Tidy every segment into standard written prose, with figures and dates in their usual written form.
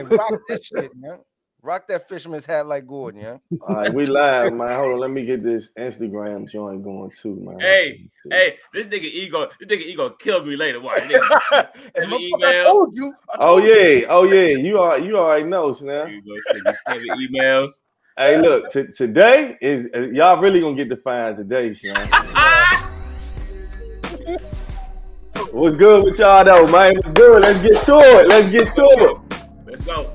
Rock that shit, man. Rock that fisherman's hat like Gordon, yeah. All right, we live, man. Hold on, let me get this Instagram joint going too, man. Hey, this nigga ego kill me later. Watch, nigga. I told you. Oh yeah. You already know, man. You go send me 7 emails. Hey, look, today is y'all really gonna get defined today, man. What's good with y'all though, man? What's good? Let's get to it. Let's go.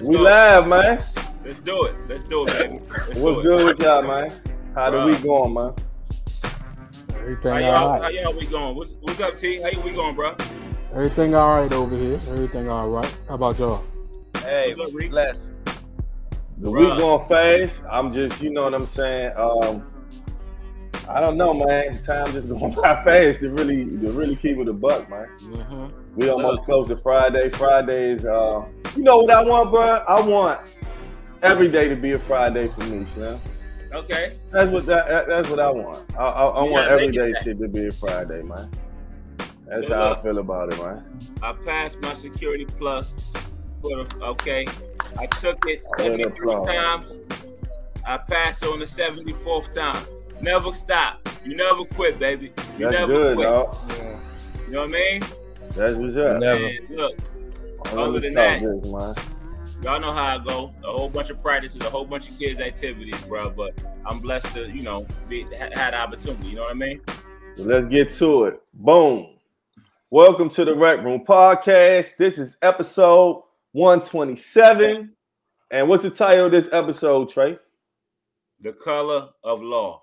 We live, man. Let's do it, baby. What's good with y'all, man? How the week going, man? Everything all right. How y'all week going? What's up, T? How your week going, bro? Everything all right over here. Everything all right. How about y'all? Hey, bless. The week going fast. I'm just, you know what I'm saying. I don't know, man. Time just going by fast to really keep it a buck, man. Mm-hmm. We almost close to Friday. Friday is, you know what I want, bro? I want every day to be a Friday for me, you know? Okay. That's what I want. I want every day shit to be a Friday, man. That's how I feel about it, man. I passed my Security Plus I took it 73 times. I passed on the 74th time. Never stop. You never quit, baby. You That's never good, quit. Dog. Yeah. You know what I mean? That's what's up. Never. And look, other than that, y'all know how I go. A whole bunch of practices, a whole bunch of kids' activities, bro. But I'm blessed to, had the opportunity. You know what I mean? So let's get to it. Boom. Welcome to the Rec Room Podcast. This is episode 127. And what's the title of this episode, Trey? The Color of Law.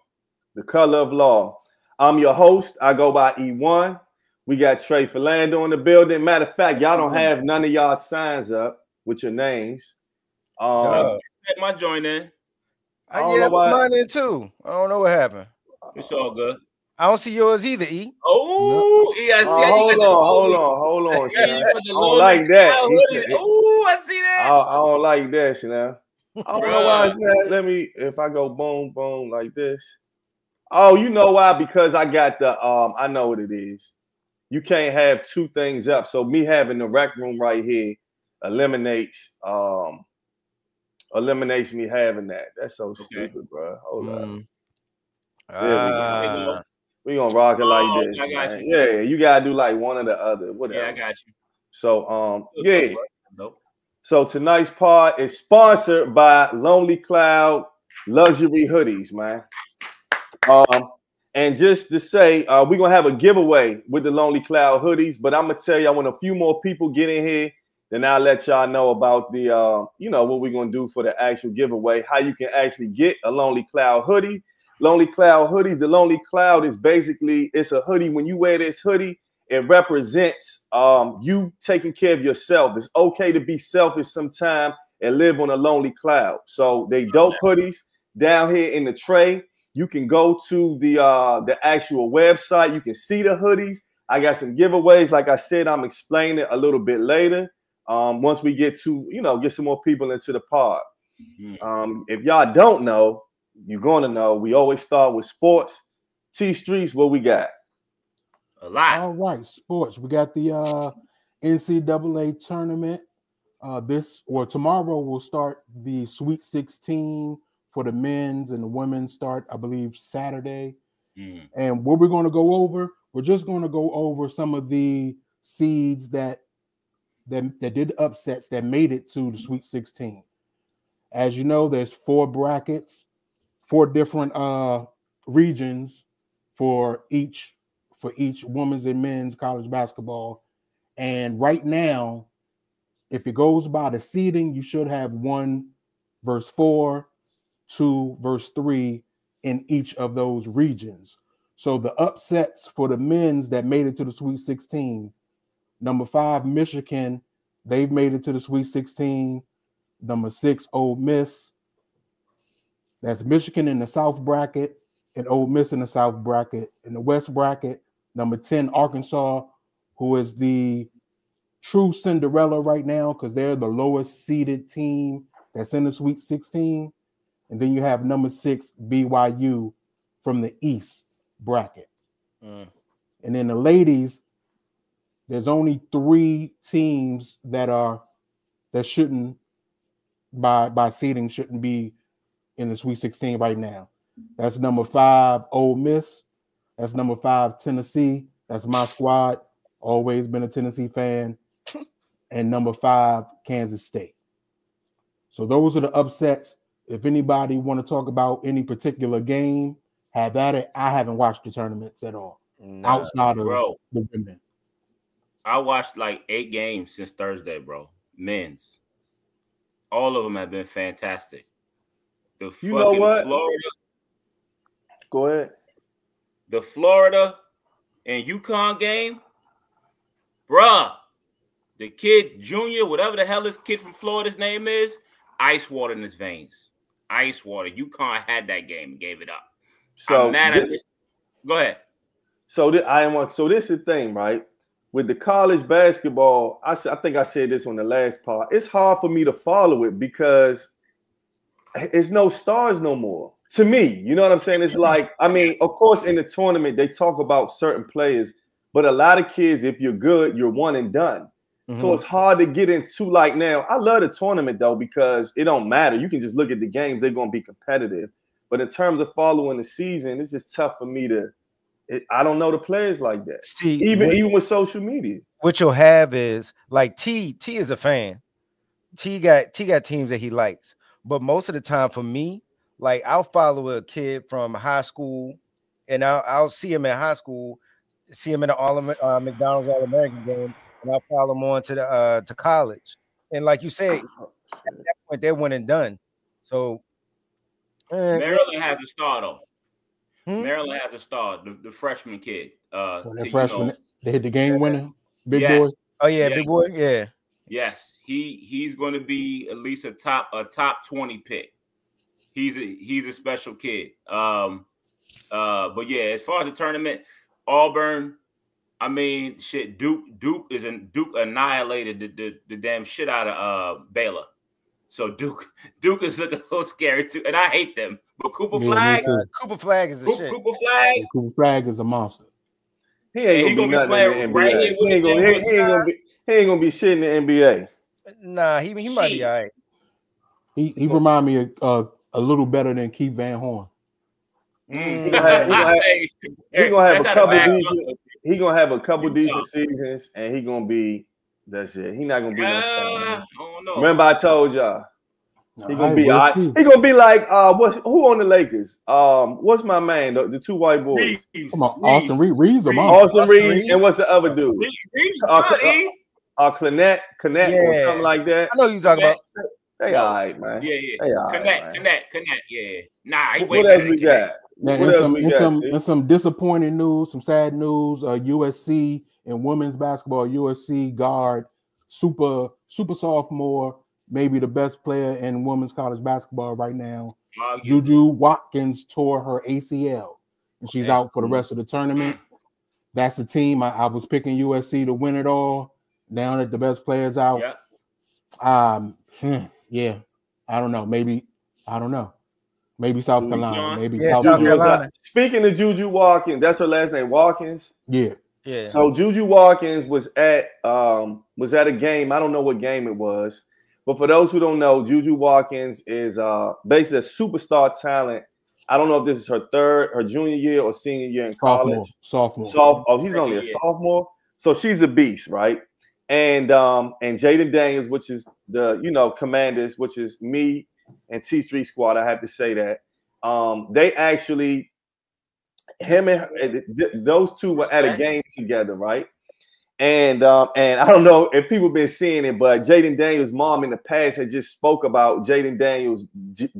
The Color of Law. I'm your host. I go by E1. We got Trey Philando in the building. Matter of fact, y'all don't have none of y'all signs up with your names. Take my joint in. I put mine in too. I don't know what happened. It's all good. I don't see yours either, E. Oh, no. Yeah, I see. Hold on. I don't like that. Oh, I see that. I don't like that, you know. I don't know why. Let me, if I go boom, boom like this. Oh, you know why? Because I got the, I know what it is. You can't have two things up. So me having the Rec Room right here eliminates me having that. That's so stupid, bro. Hold on. There we gonna rock it like this. I got you. Yeah, you gotta do like one or the other. Whatever. Yeah, I got you. So So tonight's pod is sponsored by Lonely Cloud Luxury Hoodies, man. And just to say, we're gonna have a giveaway with the Lonely Cloud hoodies, but I'm gonna tell you, when a few more people get in here, then I'll let y'all know about the what we're gonna do for the actual giveaway, how you can actually get a Lonely Cloud hoodie. Lonely Cloud hoodies. The Lonely Cloud is basically, it's a hoodie. When you wear this hoodie, it represents you taking care of yourself. It's okay to be selfish sometime and live on a lonely cloud. So they dope hoodies down here in the tray. You can go to the actual website. You can see the hoodies. I got some giveaways. Like I said, I'm explaining it a little bit later. Once we get to, get some more people into the pod. If y'all don't know, you're going to know. We always start with sports. T Streets, what we got? A lot. All right, sports. We got the NCAA tournament. Tomorrow we'll start the Sweet 16 for the men's, and the women start, I believe, Saturday. And what we're going to go over, we're just going to go over some of the seeds that did upsets that made it to the Sweet 16. As you know, there's 4 brackets, 4 different regions for each women's and men's college basketball. And right now, if it goes by the seeding, you should have 1 versus 4, 2 versus 3 in each of those regions. So the upsets for the men's that made it to the Sweet 16, number 5, Michigan, they've made it to the Sweet 16. Number 6, Ole Miss. That's Michigan in the South bracket and Ole Miss in the South bracket. In the West bracket, number 10, Arkansas, who is the true Cinderella right now because they're the lowest seeded team that's in the Sweet 16. And then you have number 6, BYU from the East bracket. And then the ladies, there's only 3 teams that shouldn't by seeding shouldn't be in the Sweet 16 right now. That's number 5, Ole Miss. That's number 5, Tennessee. That's my squad. Always been a Tennessee fan. And number 5, Kansas State. So those are the upsets. If anybody want to talk about any particular game, have at it. I haven't watched the tournaments at all. Outside of the women. I watched like 8 games since Thursday, bro. Men's. All of them have been fantastic. The You know what? Florida. Go ahead. The Florida and UConn game, bruh. The kid, Junior, whatever the hell this kid from Florida's name is, ice water in his veins. Ice water. UConn had that game and gave it up. So I'm mad at this. Go ahead. So this is the thing, right? With the college basketball, I think I said this on the last part. It's hard for me to follow it because it's no stars no more. To me, you know what I'm saying? It's like, I mean, of course, in the tournament, they talk about certain players, but a lot of kids, if you're good, you're one and done. So it's hard to get into like now. I love the tournament, though, because it don't matter. You can just look at the games. They're going to be competitive. But in terms of following the season, it's just tough for me to I don't know the players like that. See, even with social media. What you'll have is like T is a fan. T got teams that he likes. But most of the time for me, like I'll follow a kid from high school and I'll see him in high school, see him in the McDonald's All-American game, and I'll follow him on to college. And like you said, at that point they're one and done. So Maryland has a star though. Maryland has a star, the freshman kid. freshman, they hit the game winner, big yes. boy. Oh yeah, big boy, yeah. Yes, he's going to be at least a top 20 pick. He's a special kid. But yeah, as far as the tournament, Auburn, I mean, shit, Duke annihilated the damn shit out of Baylor. So Duke is looking a little scary too, and I hate them. But Cooper Flag is the shit. Cooper Flag. Yeah, Cooper Flag is a monster. He ain't gonna be playing right here. He ain't gonna be shit in the NBA. Nah, he might be all right. He remind me of a little better than Keith Van Horn. He gonna have a couple decent seasons, and he gonna be. That's it. He not gonna be no star. Remember, I told y'all. He gonna be all right. He gonna be like who on the Lakers? What's my man? The 2 white boys. Come on, Austin Reeves. Austin Reeves, and what's the other dude? Connect or something like that. I know who you talking about. They all right, man. Yeah. Connect. Yeah. Nah. What else we got? And some disappointing news, some sad news. USC and women's basketball. USC guard, super sophomore, maybe the best player in women's college basketball right now. Juju Watkins tore her ACL, and she's out for the rest of the tournament. That's the team. I was picking USC to win it all. Now that the best players out, yeah, I don't know. Maybe South Carolina. Maybe South Carolina. Speaking of Juju Watkins, that's her last name, Watkins. Yeah. So Juju Watkins was at a game. I don't know what game it was, but for those who don't know, Juju Watkins is basically a superstar talent. I don't know if this is her junior year or senior year in college. Sophomore. Oh, he's only a sophomore. So she's a beast, right? And Jaden Daniels, which is the Commanders, which is me and T Street Squad. I have to say that they actually him and those two were at a game together, right? And I don't know if people been seeing it, but Jaden Daniels' mom in the past had just spoke about Jaden Daniels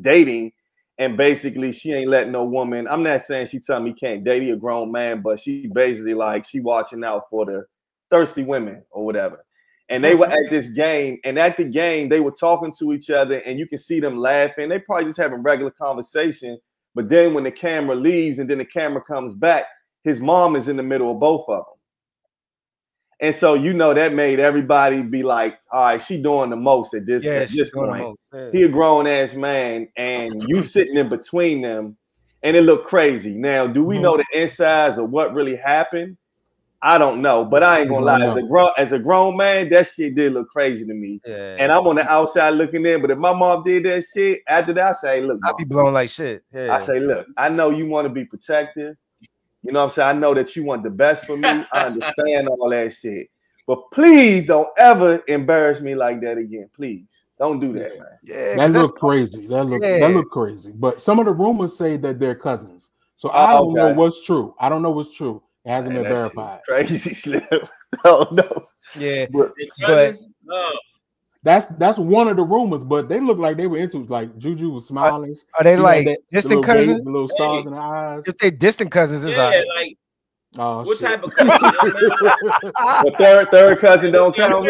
dating, and basically she ain't letting no woman. I'm not saying she telling me he can't date a grown man, but she basically like she watching out for the thirsty women or whatever. And they were at this game, and at the game they were talking to each other, and you can see them laughing. They probably just having regular conversation. But then when the camera leaves and then the camera comes back, his mom is in the middle of both of them. And so, that made everybody be like, all right, she doing the most at this point. Yeah. He a grown-ass man, and you sitting in between them, and it looked crazy. Now, do we know the insides of what really happened? I don't know, but I ain't gonna lie. As a grown man, that shit did look crazy to me. Yeah. And I'm on the outside looking in. But if my mom did that shit, after that, I say, look, I'd be blown like shit. Yeah. I say, look, I know you want to be protective. You know what I'm saying? I know that you want the best for me. I understand all that shit. But please don't ever embarrass me like that again. Please. Don't do that, man. Yeah, that look crazy. That look crazy. But some of the rumors say that they're cousins. So I don't know what's true. I don't know what's true. It hasn't been verified. Crazy slip. No. Yeah, but that's one of the rumors. But they look like they were into like Juju was smiling. Are they like distant cousins? The little stars in the eyes. If they distant cousins, it's like. Oh, what shit. type of cousin? The third cousin don't count.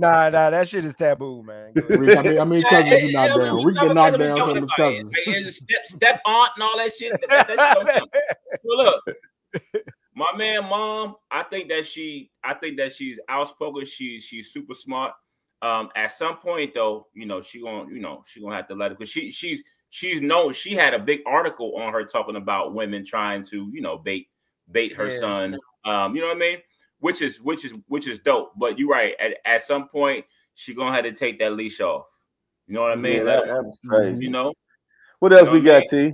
Nah, that shit is taboo, man. I mean, cousins do not down. We can knock down some of his cousins. Step aunt and all that shit. Well, look, my man, mom. I think that she's outspoken. She's super smart. At some point, though, she gonna have to let it, because she's known. She had a big article on her talking about women trying to, bait her son. You know what I mean? Which is dope. But you're right. At some point, she gonna have to take that leash off. You know what I mean? Yeah, that was crazy. What else we got, T?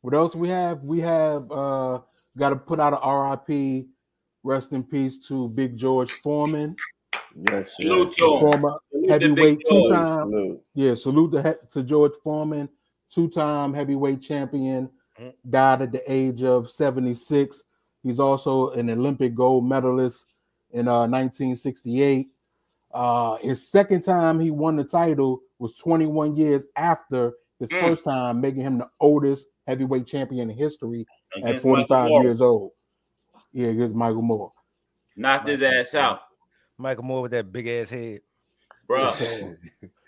What else we have? We have got to put out an RIP. Rest in peace to Big George Foreman. Yes, former heavyweight two-time. Yeah, salute to George Foreman, two-time heavyweight champion. Died at the age of 76. He's also an Olympic gold medalist in 1968. His second time he won the title was 21 years after his first time, making him the oldest heavyweight champion in history at 45 years old. Yeah, against Michael Moore. Knocked his ass out. Michael Moore with that big ass head, bro.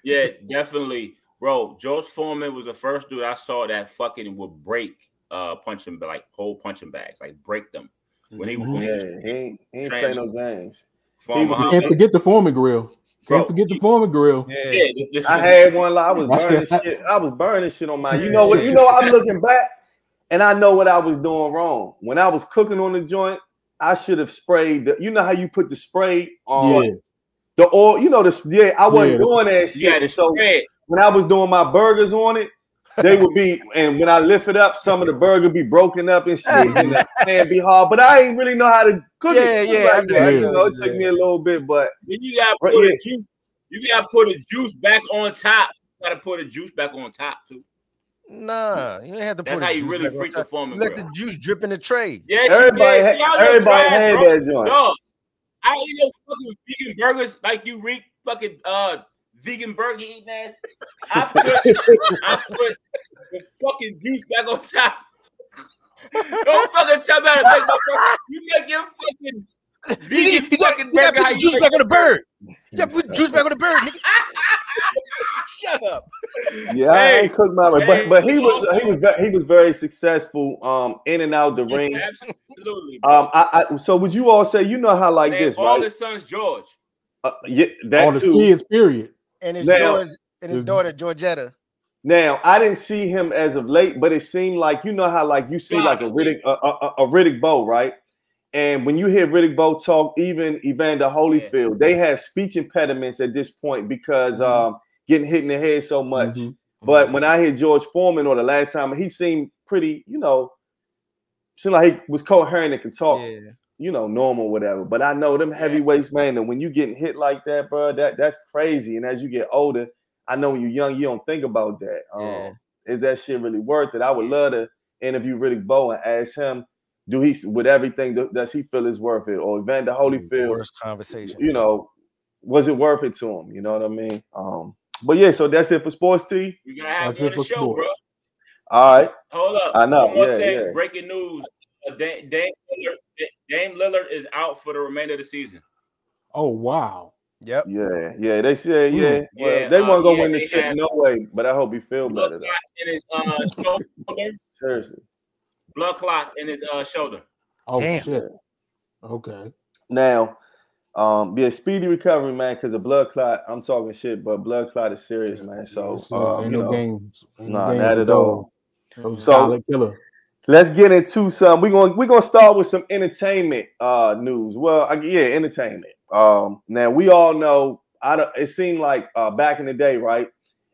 Yeah, definitely, bro. George Foreman was the first dude I saw that fucking would break punching bags, like break them. When he ain't play no games. Can't forget the Foreman grill. Can't forget the Foreman grill. Yeah. I had one. I was burning shit. I was burning shit on mine. You know what? I'm looking back, and I know what I was doing wrong. When I was cooking on the joint, I should have sprayed. You know how you put the spray on the oil? I wasn't doing that shit. So when I was doing my burgers on it, they would be, and when I lift it up, some of the burger be broken up and shit, and the pan be hard. But I ain't really know how to cook it. It took me a little bit, but then you gotta put the juice. You gotta put the juice back on top. You gotta put the juice back on top too. Nah, you ain't have to. That's how you really freak the Foreman. Let the juice drip in the tray. Yeah, everybody had that joint. Dog, I eat those fucking vegan burgers like you reek fucking vegan burger eating ass. I put the fucking juice back on top. Don't fucking tell me how to make my burger. You make your fucking vegan fucking burger. You gotta put juice back on the bird. You gotta put juice back on the bird, nigga. Shut up. Yeah, I ain't cooked my but he was very successful in and out the ring. Absolutely. So would you all say, how like this, all right? his sons George. That all his kids, period. And his his daughter Georgetta. Now, I didn't see him as of late, but it seemed like how like you see like a Riddick Bowe, right? And when you hear Riddick Bowe talk, even Evander Holyfield, they have speech impediments at this point because getting hit in the head so much. But when I hear George Foreman, or the last time, he seemed pretty, seemed like he was coherent and could talk, normal, whatever. But I know them heavyweights, man, and when you getting hit like that, bro, that's crazy. And as you get older, I know when you're young, you don't think about that. Is that shit really worth it? I would love to interview Riddick Bowe and ask him, with everything, does he feel it's worth it? Or Evander Holyfield, worst conversation. Was it worth it to him? You know what I mean? But yeah, so that's it for sports, T. You gotta have it on the show, sports. Bro. All right. Hold up. I know. Yeah. Breaking news: Dame Lillard is out for the remainder of the season. Oh wow. Yep. Yeah. They said Well, they weren't gonna win the shit, no way. But I hope he feel better. In his shoulder. Seriously. Blood clot in his shoulder. Oh shit. Okay. Now, speedy recovery, man. Because the blood clot, I'm talking shit, but blood clot is serious, man. So ain't no games. Nah, not at all. Solid killer. let's get into some. We're gonna start with some entertainment news. Well, entertainment. Now we all know. It seemed like back in the day, right?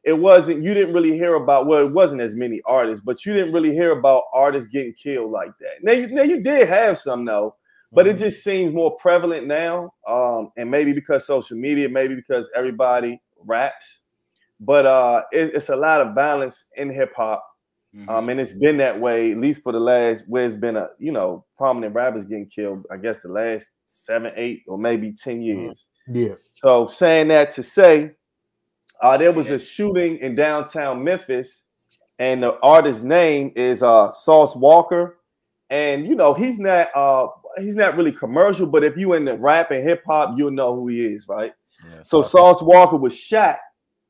You didn't really hear about. Well, it wasn't as many artists, but you didn't really hear about artists getting killed like that. Now you did have some though, but it just seems more prevalent now. And maybe because social media, maybe because everybody raps, but it's a lot of violence in hip hop. And it's been that way at least for the last, where it's been prominent rappers getting killed, I guess the last 7, 8, or maybe 10 years. Yeah. So saying that to say, there was a shooting in downtown Memphis, and the artist's name is Sauce Walker. And he's not really commercial, but if you in the rap and hip hop, you'll know who he is, right? Yeah, so Sauce Walker was shot,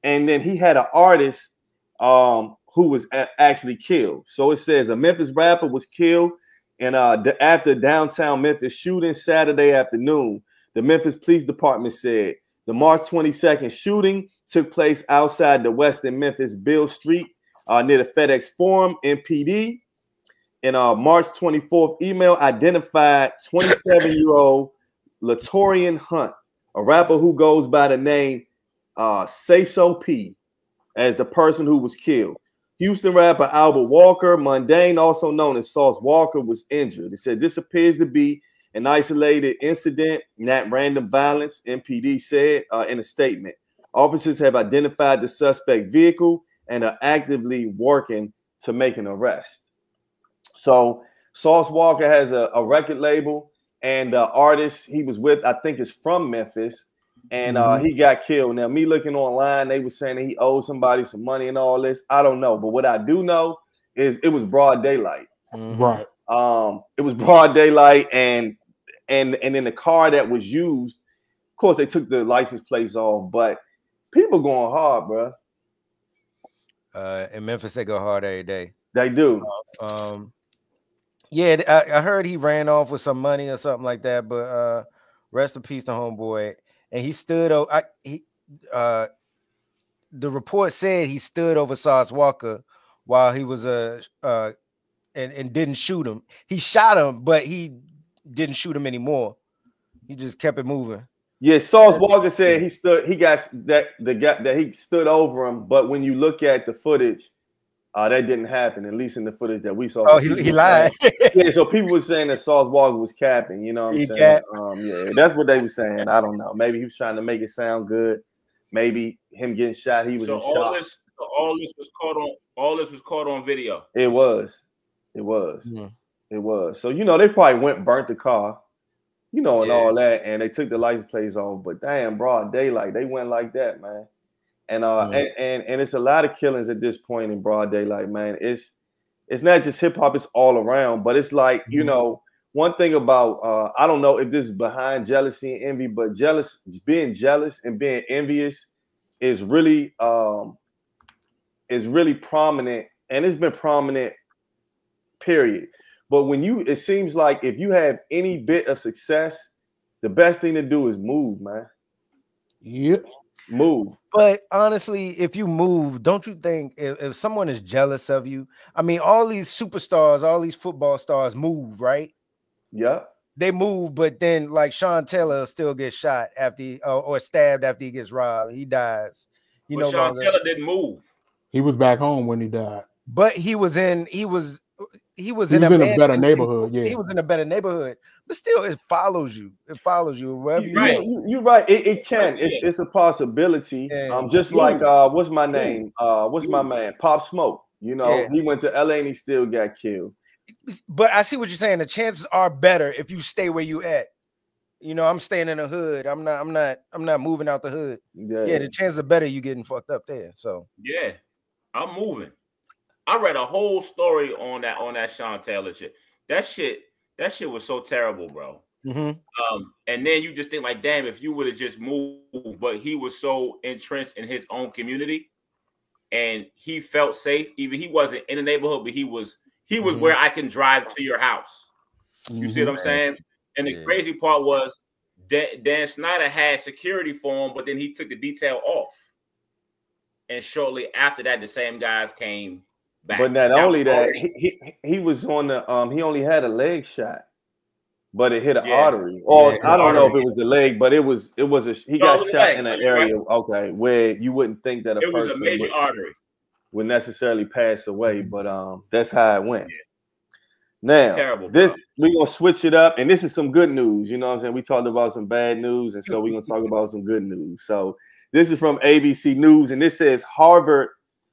and then he had an artist who was actually killed. So it says a Memphis rapper was killed, and after downtown Memphis shooting Saturday afternoon, the Memphis Police Department said the March 22nd shooting took place outside the Western Memphis Bill Street near the FedEx Forum, MPD. And March 24th email identified 27-year-old Latorian Hunt, a rapper who goes by the name Say So P, as the person who was killed. Houston rapper Albert Walker, Mundane, also known as Sauce Walker, was injured. It said this appears to be an isolated incident, not random violence, MPD said in a statement. Officers have identified the suspect vehicle and are actively working to make an arrest. So Sauce Walker has a record label, and the artist he was with, I think, is from Memphis, and he got killed. Now, me looking online, they were saying that he owed somebody some money and all this. I don't know, but what I do know is it was broad daylight. Right. It was broad daylight, and in the car that was used, of course, they took the license plates off, but people going hard, bro. In Memphis, they go hard every day. They do. Yeah, I heard he ran off with some money or something like that, but rest in peace to homeboy. And he stood over. The report said he stood over Sauce Walker while he was and didn't shoot him. He shot him, but he didn't shoot him anymore. He just kept it moving. Yeah, Sauce Walker said he stood over him, but when you look at the footage, that didn't happen, at least in the footage that we saw. Oh, he lied. Yeah, so people were saying that Sauce Walker was capping, you know what I'm saying? Yeah, that's what they were saying. I don't know. Maybe he was trying to make it sound good. Maybe him getting shot, he was in shock. All this was caught on video. It was. It was. So, they probably burnt the car, and all that, and they took the license plates off, but damn, broad daylight, they went like that, man. And and it's a lot of killings at this point in broad daylight, man. It's not just hip hop, it's all around. But it's like, one thing about I don't know if this is behind jealousy and envy, but being jealous and being envious is really prominent, and it's been prominent, period. But it seems like if you have any bit of success, the best thing to do is move, man. Yep. Move. But honestly, if you move, don't you think if someone is jealous of you, I mean, all these superstars, all these football stars move, right? Yeah. They move, but then like Sean Taylor still gets shot after or stabbed after he gets robbed. He dies. Sean Taylor didn't move. He was back home when he died. But he was in a better neighborhood. Yeah, he was in a better neighborhood. But still, it follows you. It follows you wherever you go. You're right. It can. It's a possibility. Just like what's my name? What's my man? Pop Smoke. He went to LA and he still got killed. But I see what you're saying. The chances are better if you stay where you at. I'm staying in the hood. I'm not moving out the hood. Yeah, the chances are better you getting fucked up there. So yeah, I'm moving. I read a whole story on that Sean Taylor shit. That shit was so terrible, bro. And then you just think like, damn, if you would have just moved, but he was so entrenched in his own community, and he felt safe. Even he wasn't in the neighborhood, but he was where I can drive to your house. You see what I'm saying? And the crazy part was that Dan Snyder had security for him, but then he took the detail off. And shortly after that, the same guys came back. But not only that, he was on the he only had a leg shot, but it hit an artery. Or I don't know if it was the leg, but it was he got shot in an area where you wouldn't think that a person was a major artery would necessarily pass away, but that's how it went. Now, terrible, we're gonna switch it up, and this is some good news. You know what I'm saying? We talked about some bad news, and so we're gonna talk about some good news. So this is from ABC News, and this says Harvard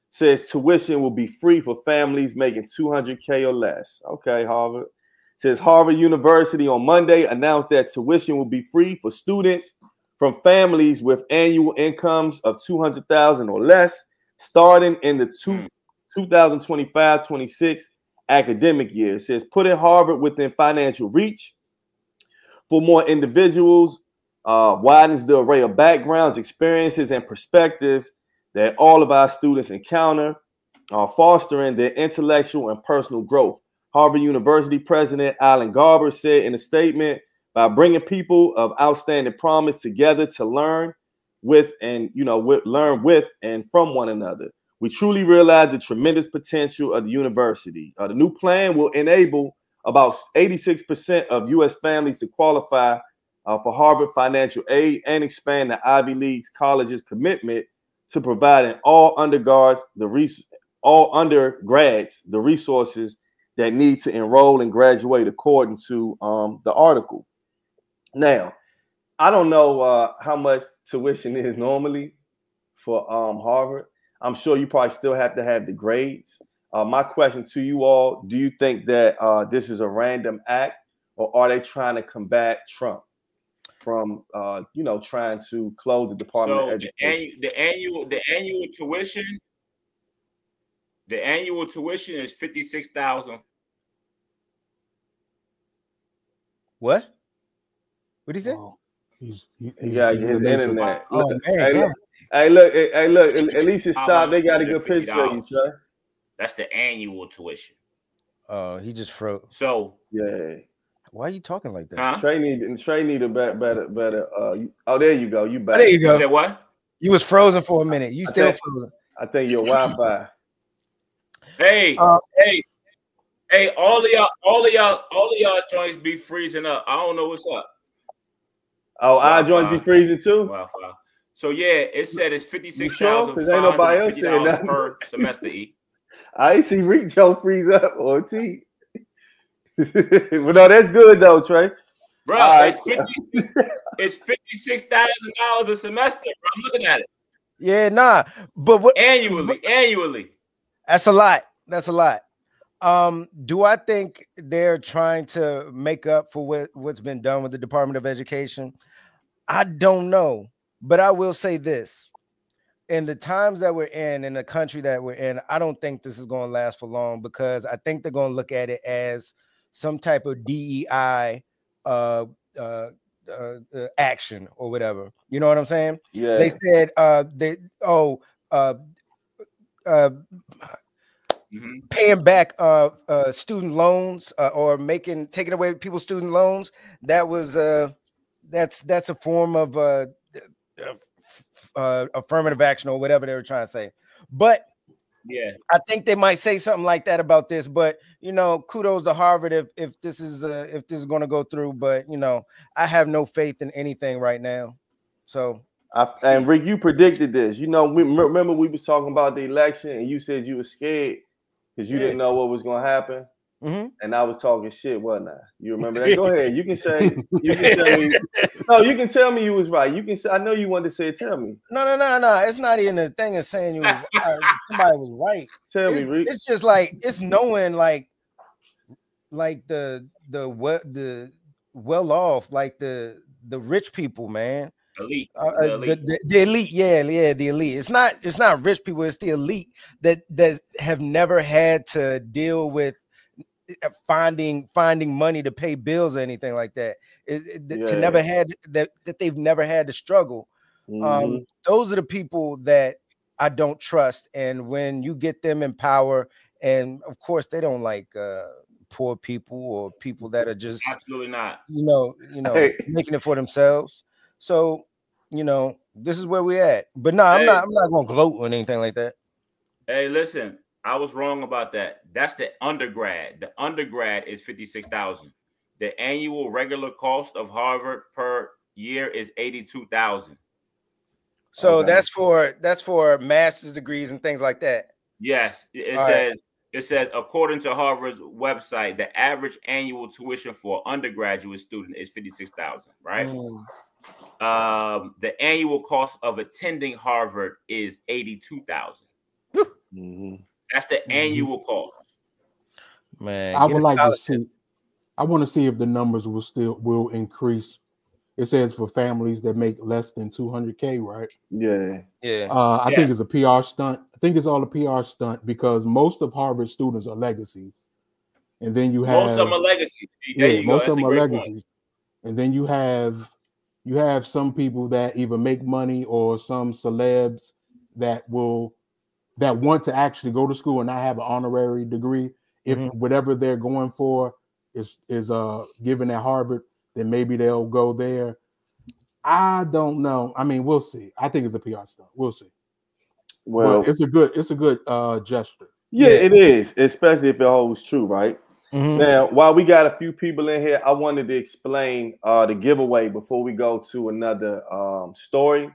says tuition will be free for families making $200K or less. Okay, Harvard. It says Harvard University on Monday announced that tuition will be free for students from families with annual incomes of $200,000 or less, starting in the 2025-26 academic year. It says putting Harvard within financial reach for more individuals, widens the array of backgrounds, experiences, and perspectives that all of our students encounter, fostering their intellectual and personal growth. Harvard University President Alan Garber said in a statement, by bringing people of outstanding promise together to learn with and learn with and from one another, we truly realize the tremendous potential of the university. The new plan will enable about 86% of U.S. families to qualify for Harvard financial aid and expand the Ivy League college's commitment to providing all undergrads the resources that need to enroll and graduate, according to the article. Now, I don't know how much tuition is normally for Harvard. I'm sure you probably still have to have the grades. My question to you all, do you think that this is a random act, or are they trying to combat Trump from, trying to close the Department of Education? The annual tuition is $56,000. What? What did he say? His internet. Oh, Hey, look, at least it stopped. They got a good picture of you, Trey. That's the annual tuition. Oh, he just froze. So yeah. Why are you talking like that? Huh? Trey need a better. There you go. You back. There you go. You said what? You was frozen for a minute. You still frozen. I think your Wi-Fi. Hey, all of y'all joints be freezing up. I don't know what's up. Oh, our joints be freezing too. Wi-Fi. So yeah, it said it's $56,000 per semester. I ain't see Rico freeze up or T. Well, no, that's good though, Trey. Bro, it's $56,000 a semester. Bro. I'm looking at it. Yeah, nah, but what annually? That's a lot. That's a lot. Do I think they're trying to make up for what's been done with the Department of Education? I don't know, but I will say this. In the times that we're in the country that we're in, I don't think this is going to last for long, because I think they're going to look at it as some type of DEI action or whatever. You know what I'm saying? Yeah. They said paying back student loans or taking away people's student loans. That was that's a form of affirmative action or whatever they were trying to say. But yeah, I think they might say something like that about this. But kudos to Harvard if this is going to go through. But I have no faith in anything right now. So and Rick, you predicted this. Remember we was talking about the election, and you said you were scared because you didn't know what was going to happen. Mm-hmm. And I was talking shit, wasn't I? You remember that? Go ahead. You can say. No, you can tell me you was right. You can say. I know you wanted to say. Tell me. No. It's not even a thing of saying you was somebody was right. Tell me, Rick. It's just like it's knowing like the well off, like the rich people, man. Elite. The elite, the elite. It's not rich people. It's the elite that have never had to deal with finding money to pay bills or anything like that. To never had that they've never had to struggle. Mm-hmm. Those are the people that I don't trust. And when you get them in power, and of course they don't like poor people or people that are just absolutely not, making it for themselves. So, this is where we're at. But no, I'm not going to gloat on anything like that. Hey, listen, I was wrong about that. That's the undergrad. The undergrad is $56,000. The annual regular cost of Harvard per year is $82,000. So Okay. that's for master's degrees and things like that. Yes, it says according to Harvard's website, the average annual tuition for undergraduate student is $56,000. Right. The annual cost of attending Harvard is $82,000. That's the annual cost. Man, I would like to see. I want to see if the numbers will increase. It says for families that make less than 200K, right? Yeah. I think it's a PR stunt. I think it's all a PR stunt because most of Harvard students are legacies, and then you have most of them are legacies. Most of them are legacies, and then you have some people that either make money or some celebs that want to actually go to school and not have an honorary degree. If whatever they're going for is given at Harvard, then maybe they'll go there. I don't know. I mean, we'll see. I think it's a PR stuff. We'll see. Well, but it's a good gesture. Yeah, it is, especially if it holds true, right? Now, while we got a few people in here, I wanted to explain the giveaway before we go to another story.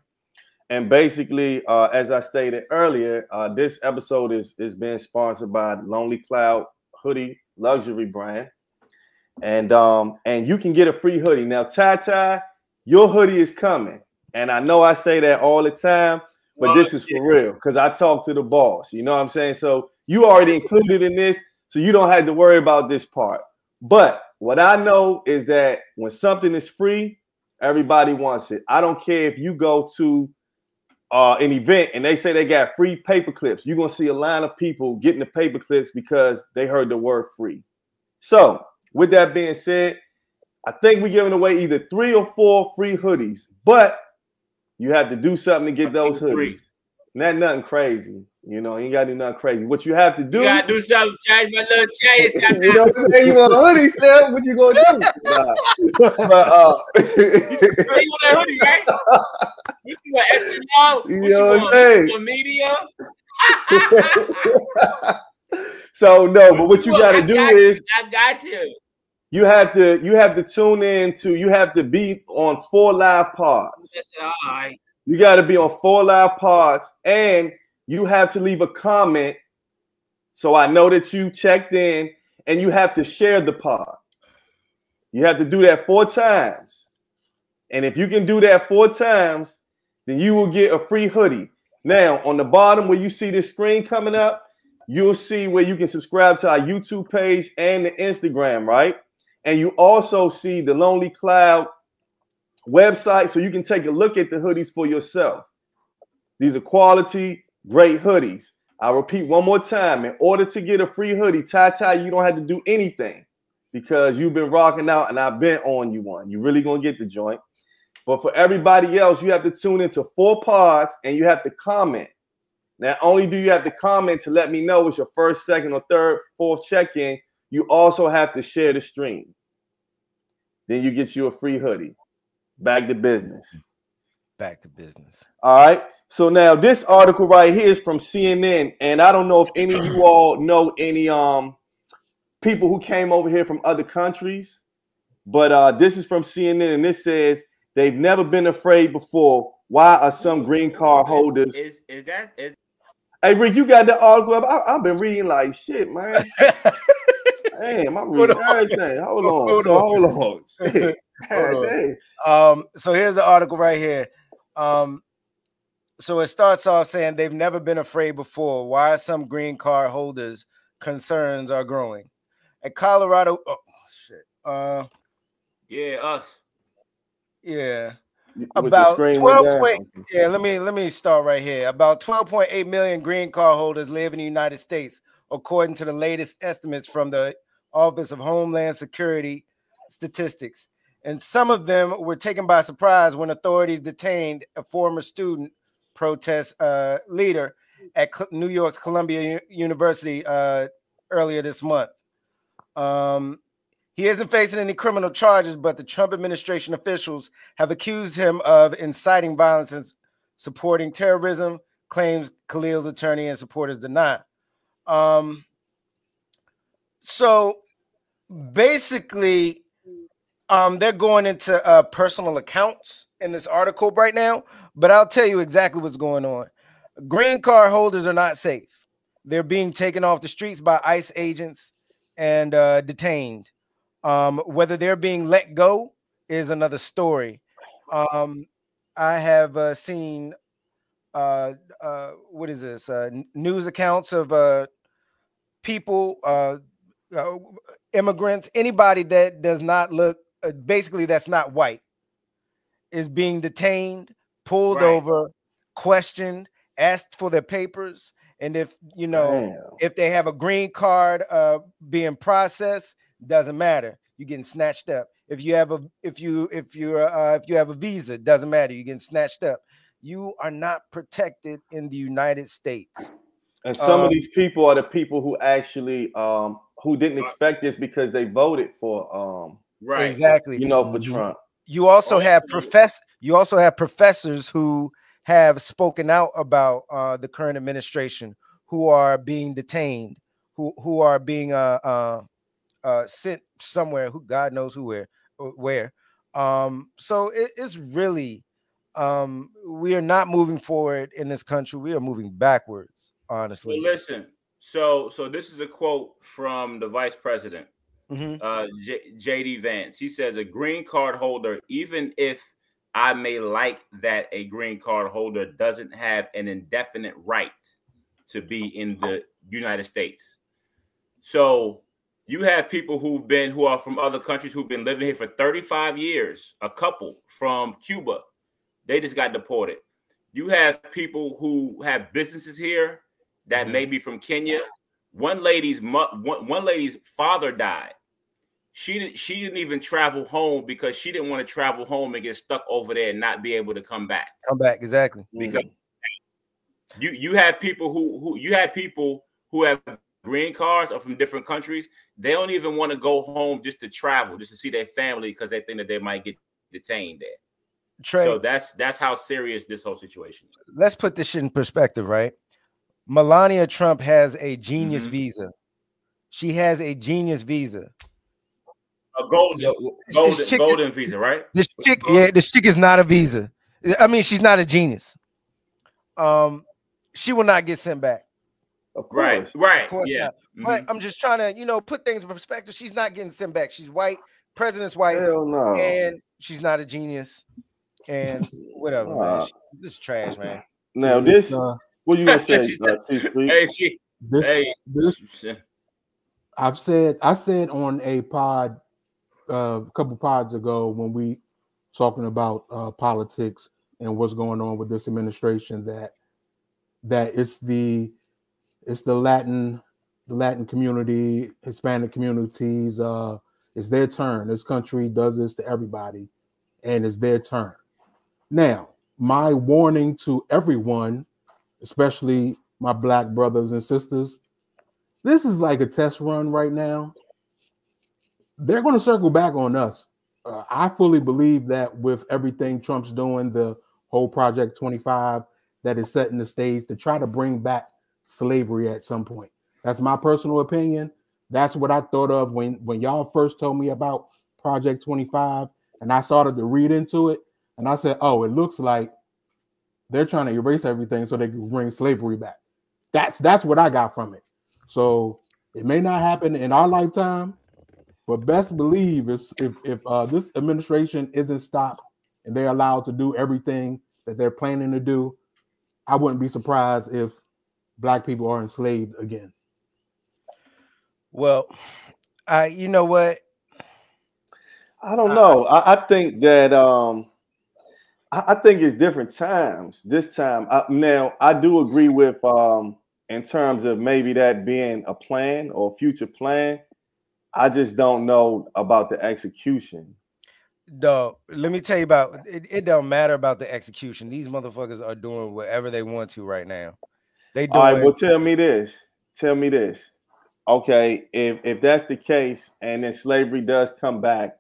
And basically, as I stated earlier, this episode is being sponsored by Lonely Cloud hoodie luxury brand. And you can get a free hoodie. Now, Ty, your hoodie is coming. And I know I say that all the time, but this is for real because I talked to the boss. You know what I'm saying? So you already included in this, so you don't have to worry about this part. But what I know is that when something is free, everybody wants it. I don't care if you go to an event and they say they got free paper clips. You're going to see a line of people getting the paper clips because they heard the word free. So with that being said, I think we're giving away either 3 or 4 free hoodies, but you have to do something to get those hoodies. Not nothing crazy. You know, you ain't got to do nothing crazy. What you have to do, you got to do something, change my little chain. You know what I'm saying? You want a hoodie, Slim? What you going to do? But, you want that hoodie, right? You see what extra long? You know what I'm saying? Medium? So, no, but what you got to do is. I got you. You have to tune in to, you have to be on 4 live pods. All right. You got to be on 4 live pods and you have to leave a comment so I know that you checked in, and you have to share the pod. You have to do that 4 times. And if you can do that 4 times, then you will get a free hoodie. Now, on the bottom where you see this screen coming up, you'll see where you can subscribe to our YouTube page and the Instagram, right? And you also see the Lonely Cloud website, so you can take a look at the hoodies for yourself. These are quality, great hoodies. I'll repeat one more time. In order to get a free hoodie, Ty, you don't have to do anything because you've been rocking out and I've been on you one. You're really going to get the joint. But for everybody else, you have to tune into 4 pods and you have to comment. Not only do you have to comment to let me know it's your first, second, or third, fourth check-in, you also have to share the stream. Then you get you a free hoodie. Back to business. Back to business. All right. So now this article right here is from CNN, and I don't know if any of you all know any people who came over here from other countries, but this is from CNN, and this says they've never been afraid before. Why are some green card holders? Is Hey, Rick, you got that article up? I've been reading like shit, man. Damn, I'm reading everything. Hold on. So here's the article right here. So it starts off saying they've never been afraid before. Why some green card holders' concerns are growing. At Colorado, us. Yeah. About 12. Yeah, let me start right here. About 12.8 million green card holders live in the United States, according to the latest estimates from the Office of Homeland Security Statistics. And some of them were taken by surprise when authorities detained a former student protest leader at New York's Columbia University earlier this month. He isn't facing any criminal charges, but the Trump administration officials have accused him of inciting violence and supporting terrorism, claims Khalil's attorney and supporters deny. So basically, they're going into personal accounts in this article right now, but I'll tell you exactly what's going on. Green card holders are not safe. They're being taken off the streets by ICE agents and detained. Whether they're being let go is another story. I have seen what is this? News accounts of people, immigrants, anybody that does not look, basically that's not white, is being detained, pulled over, questioned, asked for their papers, and if you know if they have a green card being processed, doesn't matter. You're getting snatched up. If you have a visa, doesn't matter. You're getting snatched up. You are not protected in the United States. And some of these people are the people who actually who didn't expect this because they voted for exactly, you know, for Trump. You also have professors who have spoken out about the current administration, who are being detained, who are being sent somewhere, who God knows where. So it's really we are not moving forward in this country. We are moving backwards, honestly. Well, listen, so this is a quote from the vice president, JD Vance. He says, a green card holder, even if I may like that a green card holder doesn't have an indefinite right to be in the United States. So you have people who are from other countries who've been living here for 35 years, a couple from Cuba. They just got deported. You have people who have businesses here that may be from Kenya. One lady's father died. She didn't even travel home because she didn't want to travel home and get stuck over there and not be able to come back. Exactly. Because you have people who have green cards or from different countries. They don't even want to go home just to travel, just to see their family because they think that they might get detained there. Trey, so that's how serious this whole situation is. Let's put this shit in perspective, right? Melania Trump has a genius visa. She has a genius visa. A golden visa, right? This chick is not a visa. I mean, she's not a genius. She will not get sent back. Right. Of course not. But I'm just trying to, put things in perspective. She's not getting sent back. She's white. President's white. Hell no. And she's not a genius. And whatever, man. This is trash, man. Now this, what you gonna say? I said on a pod a couple pods ago when we talking about politics and what's going on with this administration that it's the Latin community, Hispanic communities. It's their turn. This country does this to everybody, and it's their turn. Now, my warning to everyone, especially my Black brothers and sisters, this is like a test run right now. They're going to circle back on us. I fully believe that with everything Trump's doing, the whole Project 25, that is setting the stage to try to bring back slavery at some point. That's my personal opinion. That's what I thought of when y'all first told me about Project 25, and I started to read into it. And I said, oh, it looks like they're trying to erase everything so they can bring slavery back. That's what I got from it. So it may not happen in our lifetime, but best believe if this administration isn't stopped and they're allowed to do everything that they're planning to do, I wouldn't be surprised if Black people are enslaved again. Well, you know what? I don't know. I think that I think it's different times. This time, now I do agree with in terms of maybe that being a plan or future plan. I just don't know about the execution. Dog, let me tell you about it. It don't matter about the execution. These motherfuckers are doing whatever they want to right now. They do. All right, well, tell me this. Okay, if that's the case, and then slavery does come back,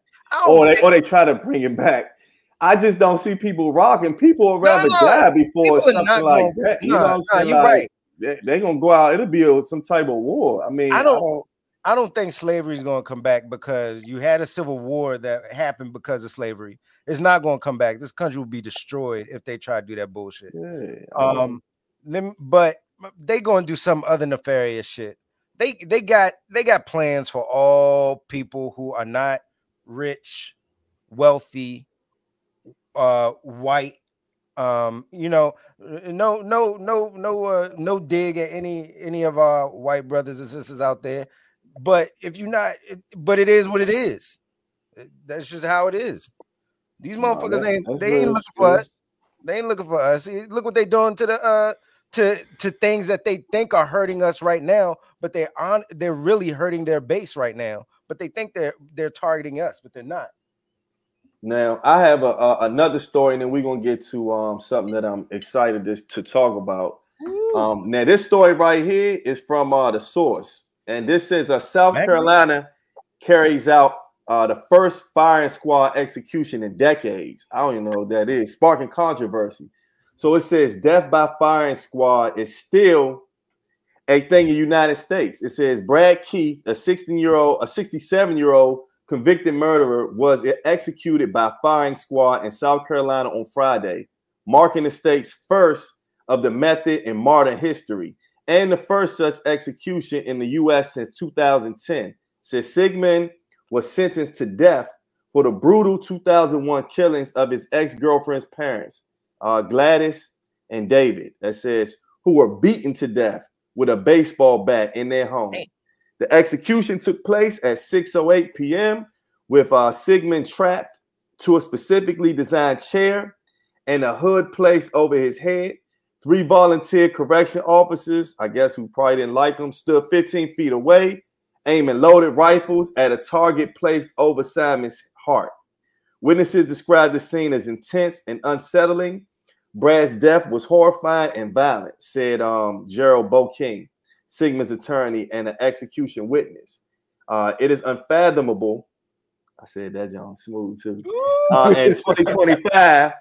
or they try to bring it back, I just don't see people rocking. People would rather die before something like that. You know what I'm saying? You're right. they're gonna go out. It'll be some type of war. I mean, I don't think slavery is going to come back because you had a civil war that happened because of slavery. It's not going to come back. This country will be destroyed if they try to do that bullshit. Yeah, but they going to do some other nefarious shit. They got plans for all people who are not rich, wealthy, white. No dig at any of our white brothers and sisters out there. But if you're not, but it is what it is. That's just how it is. These motherfuckers ain't looking for us. They ain't looking for us. Look what they doing to the to things that they think are hurting us right now, but they're really hurting their base right now. But they think they're targeting us, but they're not. Now I have another story, and then we're gonna get to something that I'm excited to talk about. Now this story right here is from The Source. And this says South Carolina carries out the first firing squad execution in decades. I don't even know what that is, sparking controversy. So it says death by firing squad is still a thing in the United States. It says Brad Keith, a 67-year-old convicted murderer, was executed by firing squad in South Carolina on Friday, marking the state's first of the method in modern history, and the first such execution in the U.S. since 2010. Says Sigmund was sentenced to death for the brutal 2001 killings of his ex-girlfriend's parents, Gladys and David, that says, who were beaten to death with a baseball bat in their home. The execution took place at 6:08 p.m. with Sigmund trapped to a specifically designed chair and a hood placed over his head. 3 volunteer correction officers, I guess who probably didn't like him, stood 15 feet away, aiming loaded rifles at a target placed over Simon's heart. Witnesses described the scene as intense and unsettling. Brad's death was horrifying and violent, said Gerald Boking, Sigmund's attorney and an execution witness. It is unfathomable. I said that, John, smooth too. In 2025,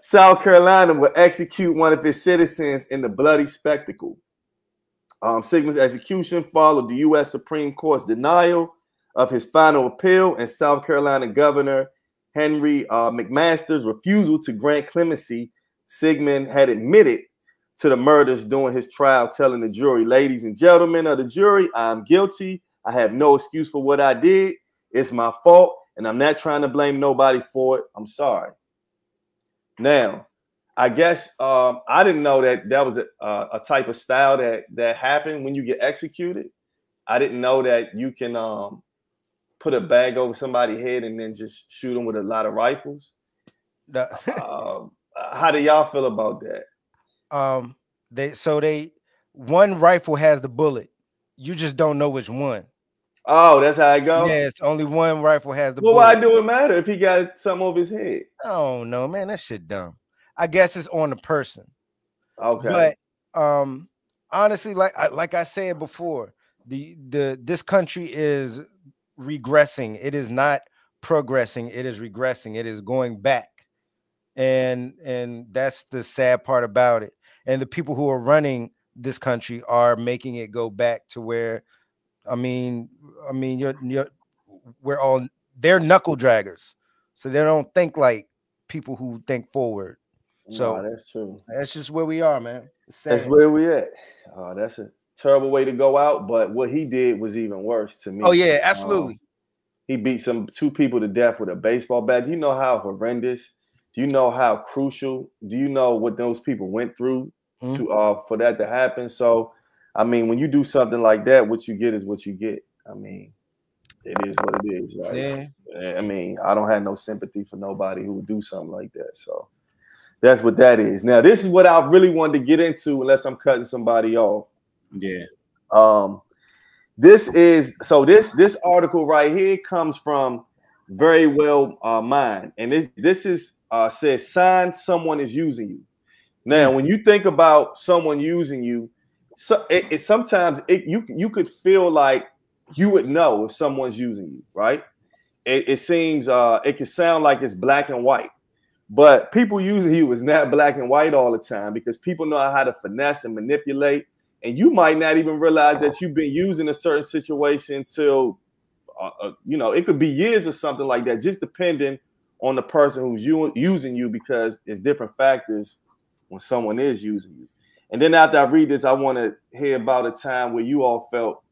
South Carolina will execute one of its citizens in the bloody spectacle. Sigmund's execution followed the U.S. Supreme Court's denial of his final appeal and South Carolina Governor Henry McMaster's refusal to grant clemency. Sigmund had admitted to the murders during his trial, telling the jury, "Ladies and gentlemen of the jury, I'm guilty. I have no excuse for what I did. It's my fault, and I'm not trying to blame nobody for it. I'm sorry." Now, I guess I didn't know that was a type of style that happened when you get executed. I didn't know that you can put a bag over somebody's head and then just shoot them with a lot of rifles. How do y'all feel about that? One rifle has the bullet. You just don't know which one. Oh, that's how it goes? Yeah, it's only one rifle has the bullet. Well, why do it matter if he got something over his head? Oh no, man, that shit dumb. I guess it's on the person. Okay. But honestly, like I said before, this country is regressing. It is not progressing, it is regressing, it is going back. And that's the sad part about it. And the people who are running this country are making it go back to where they're knuckle draggers, so they don't think people who think forward. So that's true. That's just where we are, man. That's where we at. That's a terrible way to go out, but what he did was even worse to me. Oh yeah, absolutely. He beat two people to death with a baseball bat. Do you know how horrendous? Do you know how crucial? Do you know what those people went through for that to happen? So, I mean, when you do something like that, what you get is what you get. I mean, it is what it is. Right? Yeah. I mean, I don't have no sympathy for nobody who would do something like that. So that's what that is. Now, this is what I really wanted to get into, unless I'm cutting somebody off. Yeah. This article right here comes from Very Well Mind, and this is says signs someone is using you. Now, when you think about someone using you, sometimes you could feel like you would know if someone's using you, right? It seems it can sound like it's black and white, but people using you is not black and white all the time, because people know how to finesse and manipulate. and you might not even realize that you've been used in a certain situation till, you know, it could be years or something like that, just depending on the person who's using you, because it's different factors when someone is using you. And then after I read this, I want to hear about a time where you all felt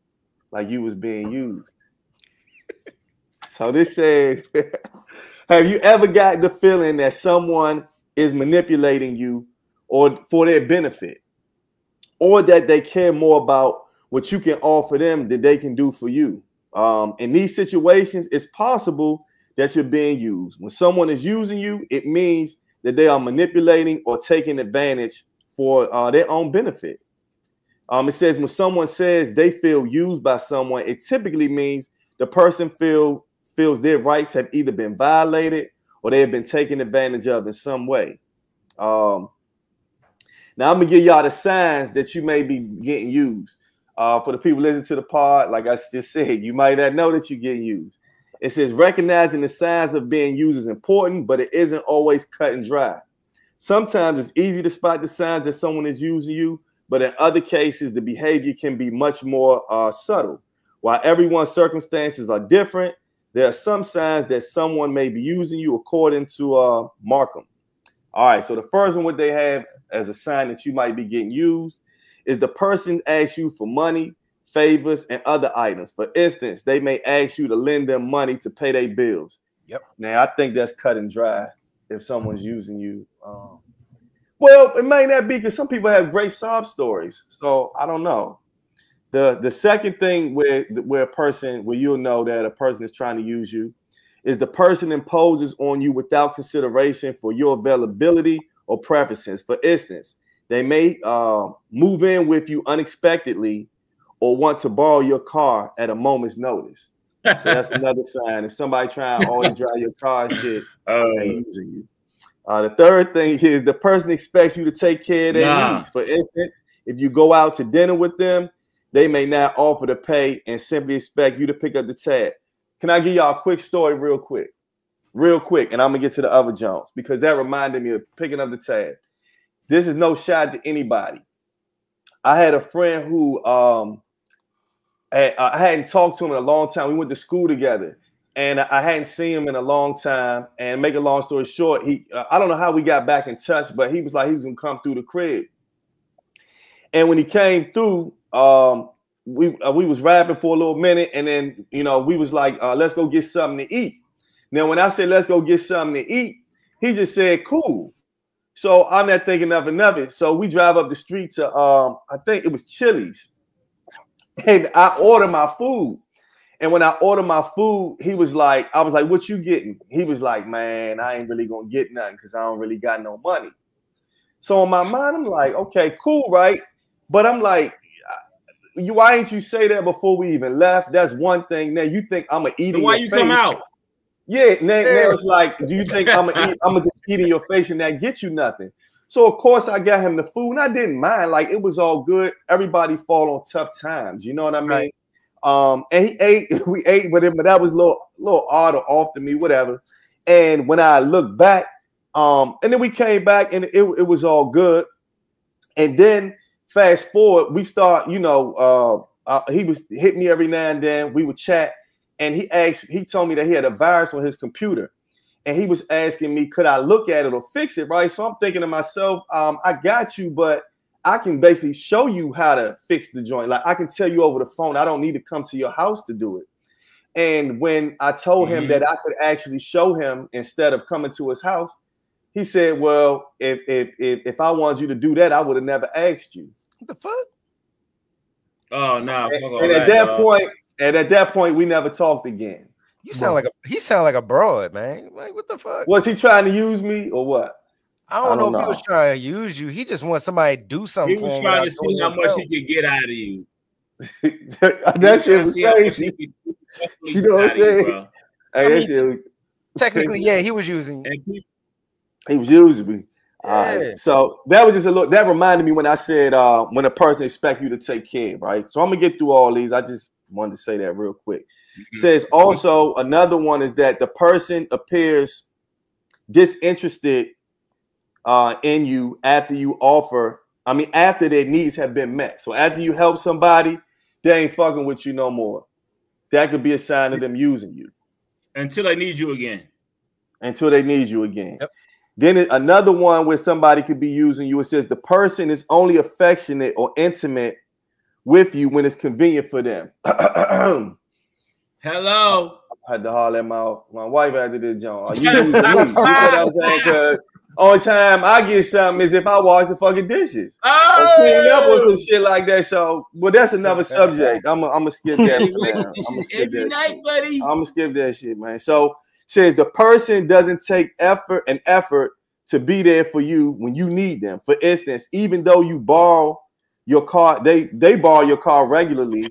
like you was being used. So this says, have you ever got the feeling that someone is manipulating you or for their benefit, or that they care more about what you can offer them than they can do for you? In these situations, it's possible that you're being used. When someone is using you, it means that they are manipulating or taking advantage for their own benefit. It says when someone says they feel used by someone, it typically means the person feels their rights have either been violated or they have been taken advantage of in some way. Now I'm gonna give y'all the signs that you may be getting used. For the people listening to the pod, like I just said, you might not know that you're getting used. It says recognizing the signs of being used is important, but it isn't always cut and dry. Sometimes it's easy to spot the signs that someone is using you, but in other cases, the behavior can be much more subtle. While everyone's circumstances are different, there are some signs that someone may be using you according to Markham. All right, so the first one, what they have as a sign that you might be getting used, is the person asks you for money, favors, and other items. For instance, they may ask you to lend them money to pay their bills. Yep. Now, I think that's cut and dry if someone's using you. Well, it may not be, because some people have great sob stories. So I don't know. The second thing where you'll know that a person is trying to use you is the person imposes on you without consideration for your availability or preferences. For instance, they may move in with you unexpectedly or want to borrow your car at a moment's notice. So that's another sign. If somebody trying to always drive your car and shit, they're using you. The third thing is the person expects you to take care of their needs. For instance, if you go out to dinner with them, they may not offer to pay and simply expect you to pick up the tab. Can I give y'all a quick story real quick? And I'm going to get to the other Jones, because that reminded me of picking up the tab. This is no shot to anybody. I had a friend who I hadn't talked to him in a long time. We went to school together, and I hadn't seen him in a long time. And make a long story short, I don't know how we got back in touch, but he was like he was going to come through the crib. And when he came through, we was rapping for a little minute, and then, you know, we was like, let's go get something to eat. Now, when I said let's go get something to eat, he just said cool. So I'm not thinking nothing of it. So we drive up the street to I think it was Chili's, and I ordered my food. And when I ordered my food, I was like, what you getting? He was like, man, I ain't really gonna get nothing because I don't really got no money. So in my mind, I'm like, okay, cool, right? But I'm like, why ain't you say that before we even left? That's one thing. Now you think I'm gonna eat in your face. Why you come out? Yeah, now it's like, do you think I'm gonna just eat in your face and that get you nothing? So of course I got him the food, and I didn't mind. Like, it was all good. Everybody fall on tough times, you know what I mean? Right. And he ate. We ate with him, but that was a little odd or off to me, whatever. And when I looked back, and then we came back, and it was all good. And then fast forward, we start, you know, he was hitting me every now and then. We would chat, and he told me that he had a virus on his computer, and he was asking me, could I look at it or fix it, right? So I'm thinking to myself, I got you, but I can basically show you how to fix the joint. Like, I can tell you over the phone. I don't need to come to your house to do it. And when I told him that I could actually show him instead of coming to his house, he said, well, if I wanted you to do that, I would have never asked you. What the fuck? Oh, no. And at that point, we never talked again. He sound like a broad, man. Like, what the fuck? Was he trying to use me or what? I don't know if he was trying to use you. He just wants somebody to do something. He was trying to see how much he could get out of you. That shit was crazy. You know what I'm saying? Hey, technically, yeah, he was using you. He was using me. Yeah. So that was just a look. That reminded me when I said when a person expects you to take care, right? So I'm gonna get through all these. I just wanted to say that real quick. Says also another one is that the person appears disinterested in you after you offer I mean, after their needs have been met. So after you help somebody, they ain't fucking with you no more. That could be a sign of them using you. Until they need you again. Until they need you again. Yep. Then another one where somebody could be using you. It says the person is only affectionate or intimate with you when it's convenient for them. Hello. I had to holler at my wife after this, John. Are you using me? You know what I'm saying? Because only time I get something is if I wash the fucking dishes. Or clean up or some shit like that. So, well, that's another subject. I'm gonna skip that. Every night, buddy. I'm gonna skip that shit, man. So, says the person doesn't take effort to be there for you when you need them. For instance, even though you borrow your car, they borrow your car regularly,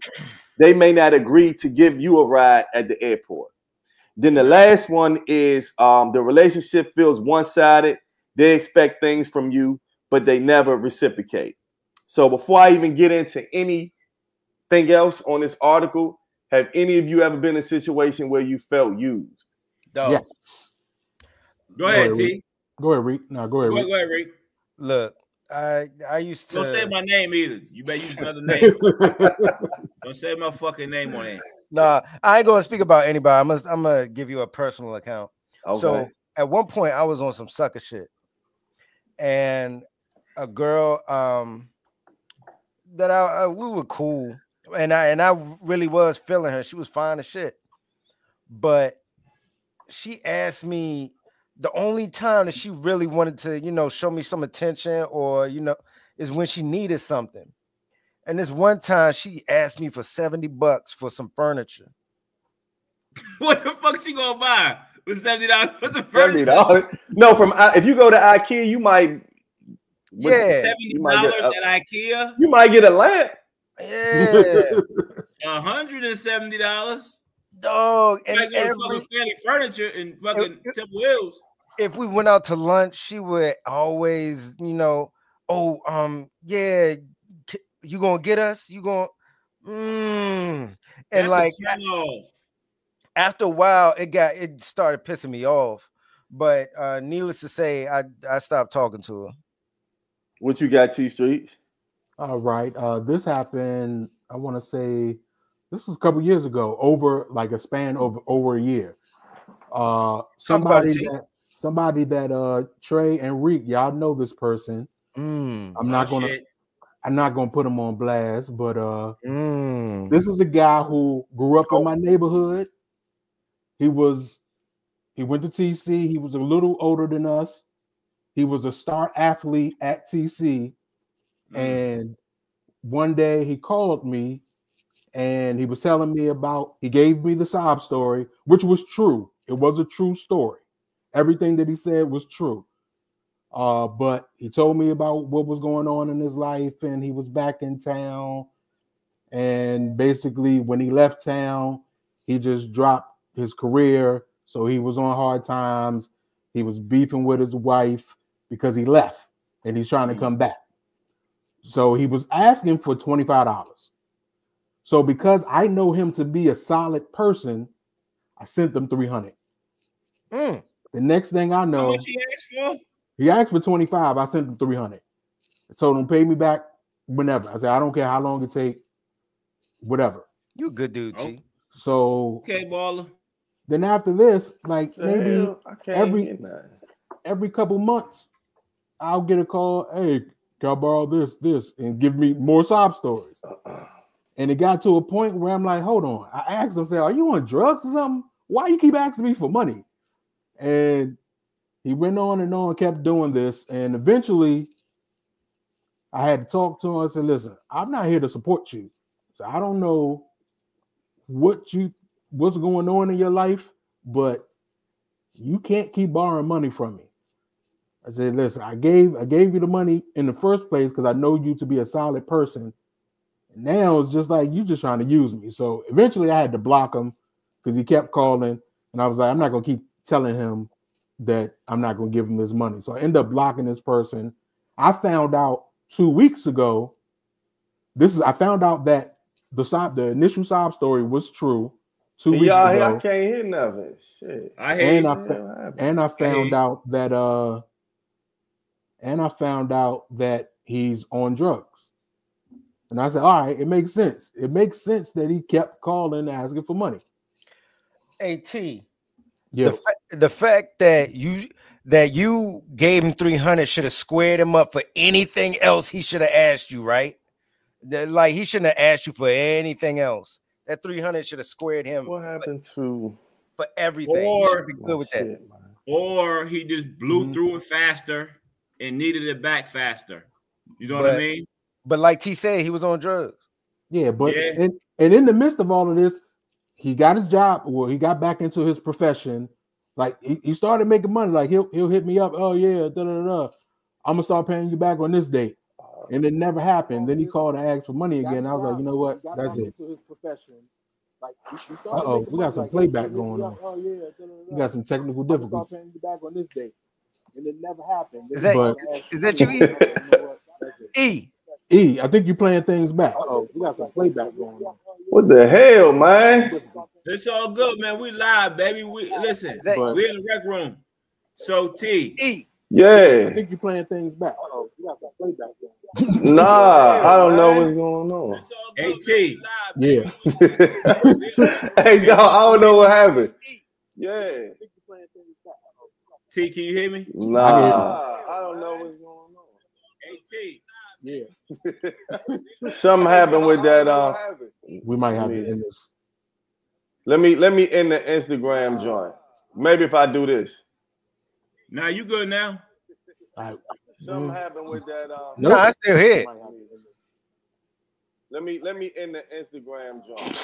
they may not agree to give you a ride at the airport. Then the last one is the relationship feels one-sided. They expect things from you, but they never reciprocate. So before I even get into anything else on this article, have any of you ever been in a situation where you felt used? Dog. Yes. Go ahead, T. Go ahead, Reek. No, go ahead, Reek. Go ahead, Reek. Look, I used to. Don't say my name either. You better use another name. Don't say my fucking name on it. Nah, I ain't gonna speak about anybody. I'm gonna give you a personal account. Okay. So at one point I was on some sucker shit, and a girl that we were cool, and I really was feeling her. She was fine as shit, but she asked me the only time that she really wanted to, show me some attention or, is when she needed something. And this one time she asked me for $70 for some furniture. What the fuck she gonna buy with $70 for some $70. furniture? No, if you go to IKEA, you might. Yeah. $70 at IKEA. You might get a lamp. Yeah. $170. Dog. And like fucking family furniture and fucking Temple Hills. If we went out to lunch, she would always, yeah, you gonna get us? You gonna and that's like after a while, it started pissing me off. But needless to say, I stopped talking to her. What you got, T Streets? All right. This happened, I want to say this was a couple years ago, over like a span of over a year. Somebody that Trey and Reek, y'all know this person. I'm not gonna put him on blast, but this is a guy who grew up in my neighborhood. He went to TC. He was a little older than us. He was a star athlete at TC. And one day he called me and he was telling me he gave me the sob story, which was true. It was a true story. Everything that he said was true. But he told me about what was going on in his life, and he was back in town. And basically, when he left town, he just dropped his career. So he was on hard times. He was beefing with his wife because he left, and he's trying to come back. So he was asking for $25. So because I know him to be a solid person, I sent them $300. The next thing I know, how much he asked for? He asked for 25. I sent him 300. I told him pay me back whenever. I said I don't care how long it take, whatever. You a good dude, T. So okay, baller. Then after this, like maybe every couple months, I'll get a call. Hey, can I borrow this, and give me more sob stories. And it got to a point where I'm like, hold on. I asked him, say, are you on drugs or something? Why you keep asking me for money? And he went on and on, kept doing this. And eventually I had to talk to him. I said, listen, I'm not here to support you. So I don't know what's going on in your life, but you can't keep borrowing money from me. I said, listen, I gave you the money in the first place because I know you to be a solid person. And now it's just like you just trying to use me. So eventually I had to block him because he kept calling. And I was like, I'm not going to keep telling him that I'm not going to give him this money. So I ended up blocking this person. I found out 2 weeks ago. I found out that the initial sob story was true 2 weeks ago. I can't hear nothing. Shit. I found out that he's on drugs. And I said, all right, it makes sense. It makes sense that he kept calling asking for money. AT. Yeah. The fact that you gave him 300 should have squared him up for anything else he should have asked you, right? Like he shouldn't have asked you for anything else. That 300 should have squared him. What happened for everything? Or, he should have been good with that. Or he just blew through it faster and needed it back faster. You know what I mean? But like T said, he was on drugs. Yeah, but and in the midst of all of this, he got his job. Well, he got back into his profession. Like he started making money. Like he'll hit me up. Oh yeah, I'm gonna start paying you back on this date, and it never happened. Then he called and asked for money again. I was like, you know what? That's it. Uh-oh, we got some playback going on. We got some technical difficulties. Back on this date, and it never happened. Is that you? E, I think you're playing things back. Oh, we got some playback going on. What the hell, man? It's all good, man. We live, baby. Listen, we in the rec room. So T. Yeah. I think you're playing things back. Oh, we got some playback going on. Nah, I don't know what's going on. Hey T. Yeah. Hey, dog, I don't know what happened. Yeah. T, can you hear me? Nah, I don't know what's going on. Hey T. Yeah. Something happened with that. We might have to end this. Let me end the Instagram joint. Maybe if I do this. Nah, you good now? Something happened with that. No, I still here. Let me end the Instagram joint.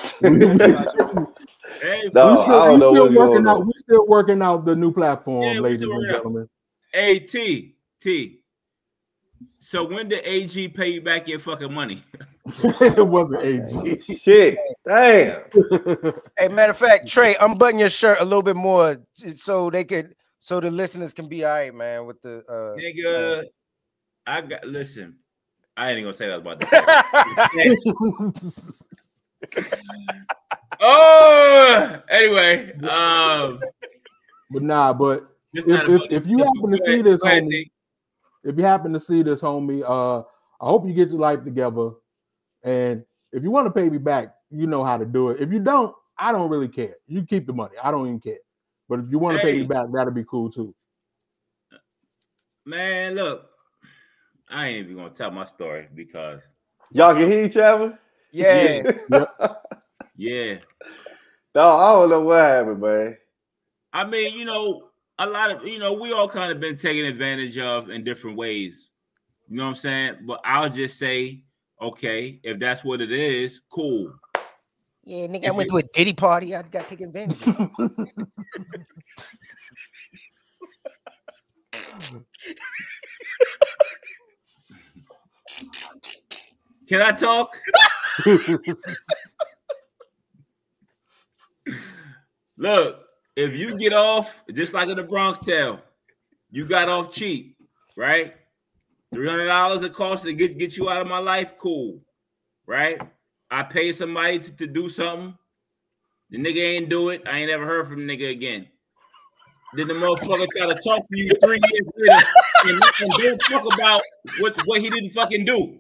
Hey, we're still working out the new platform, ladies and gentlemen. Hey T. So when did AG pay you back your fucking money? It wasn't AG. Shit. Damn. Hey, matter of fact, Trey, unbutton your shirt a little bit more so the listeners can be all right, man, with the nigga. Listen. I ain't even gonna say that about that. Anyway. But if you happen to see this, homie. If you happen to see this, homie, I hope you get your life together. And if you want to pay me back, you know how to do it. If you don't, I don't really care. You keep the money. I don't even care. But if you want to pay me back, that'll be cool too. Man, look, I ain't even gonna tell my story because y'all can hear each other. Yeah. Yeah. No, I don't know what happened, man. I mean, a lot of, we all kind of been taken advantage of in different ways. You know what I'm saying? But I'll just say, okay, if that's what it is, cool. Yeah, nigga, I went to a Diddy party. I got to take advantage of it. Can I talk? Look. If you get off, just like in the Bronx Tale, you got off cheap, right? $300 it costs to get you out of my life, cool, right? I pay somebody to do something. The nigga ain't do it. I ain't ever heard from the nigga again. Then the motherfucker try to talk to you 3 years later and don't talk about what he didn't fucking do.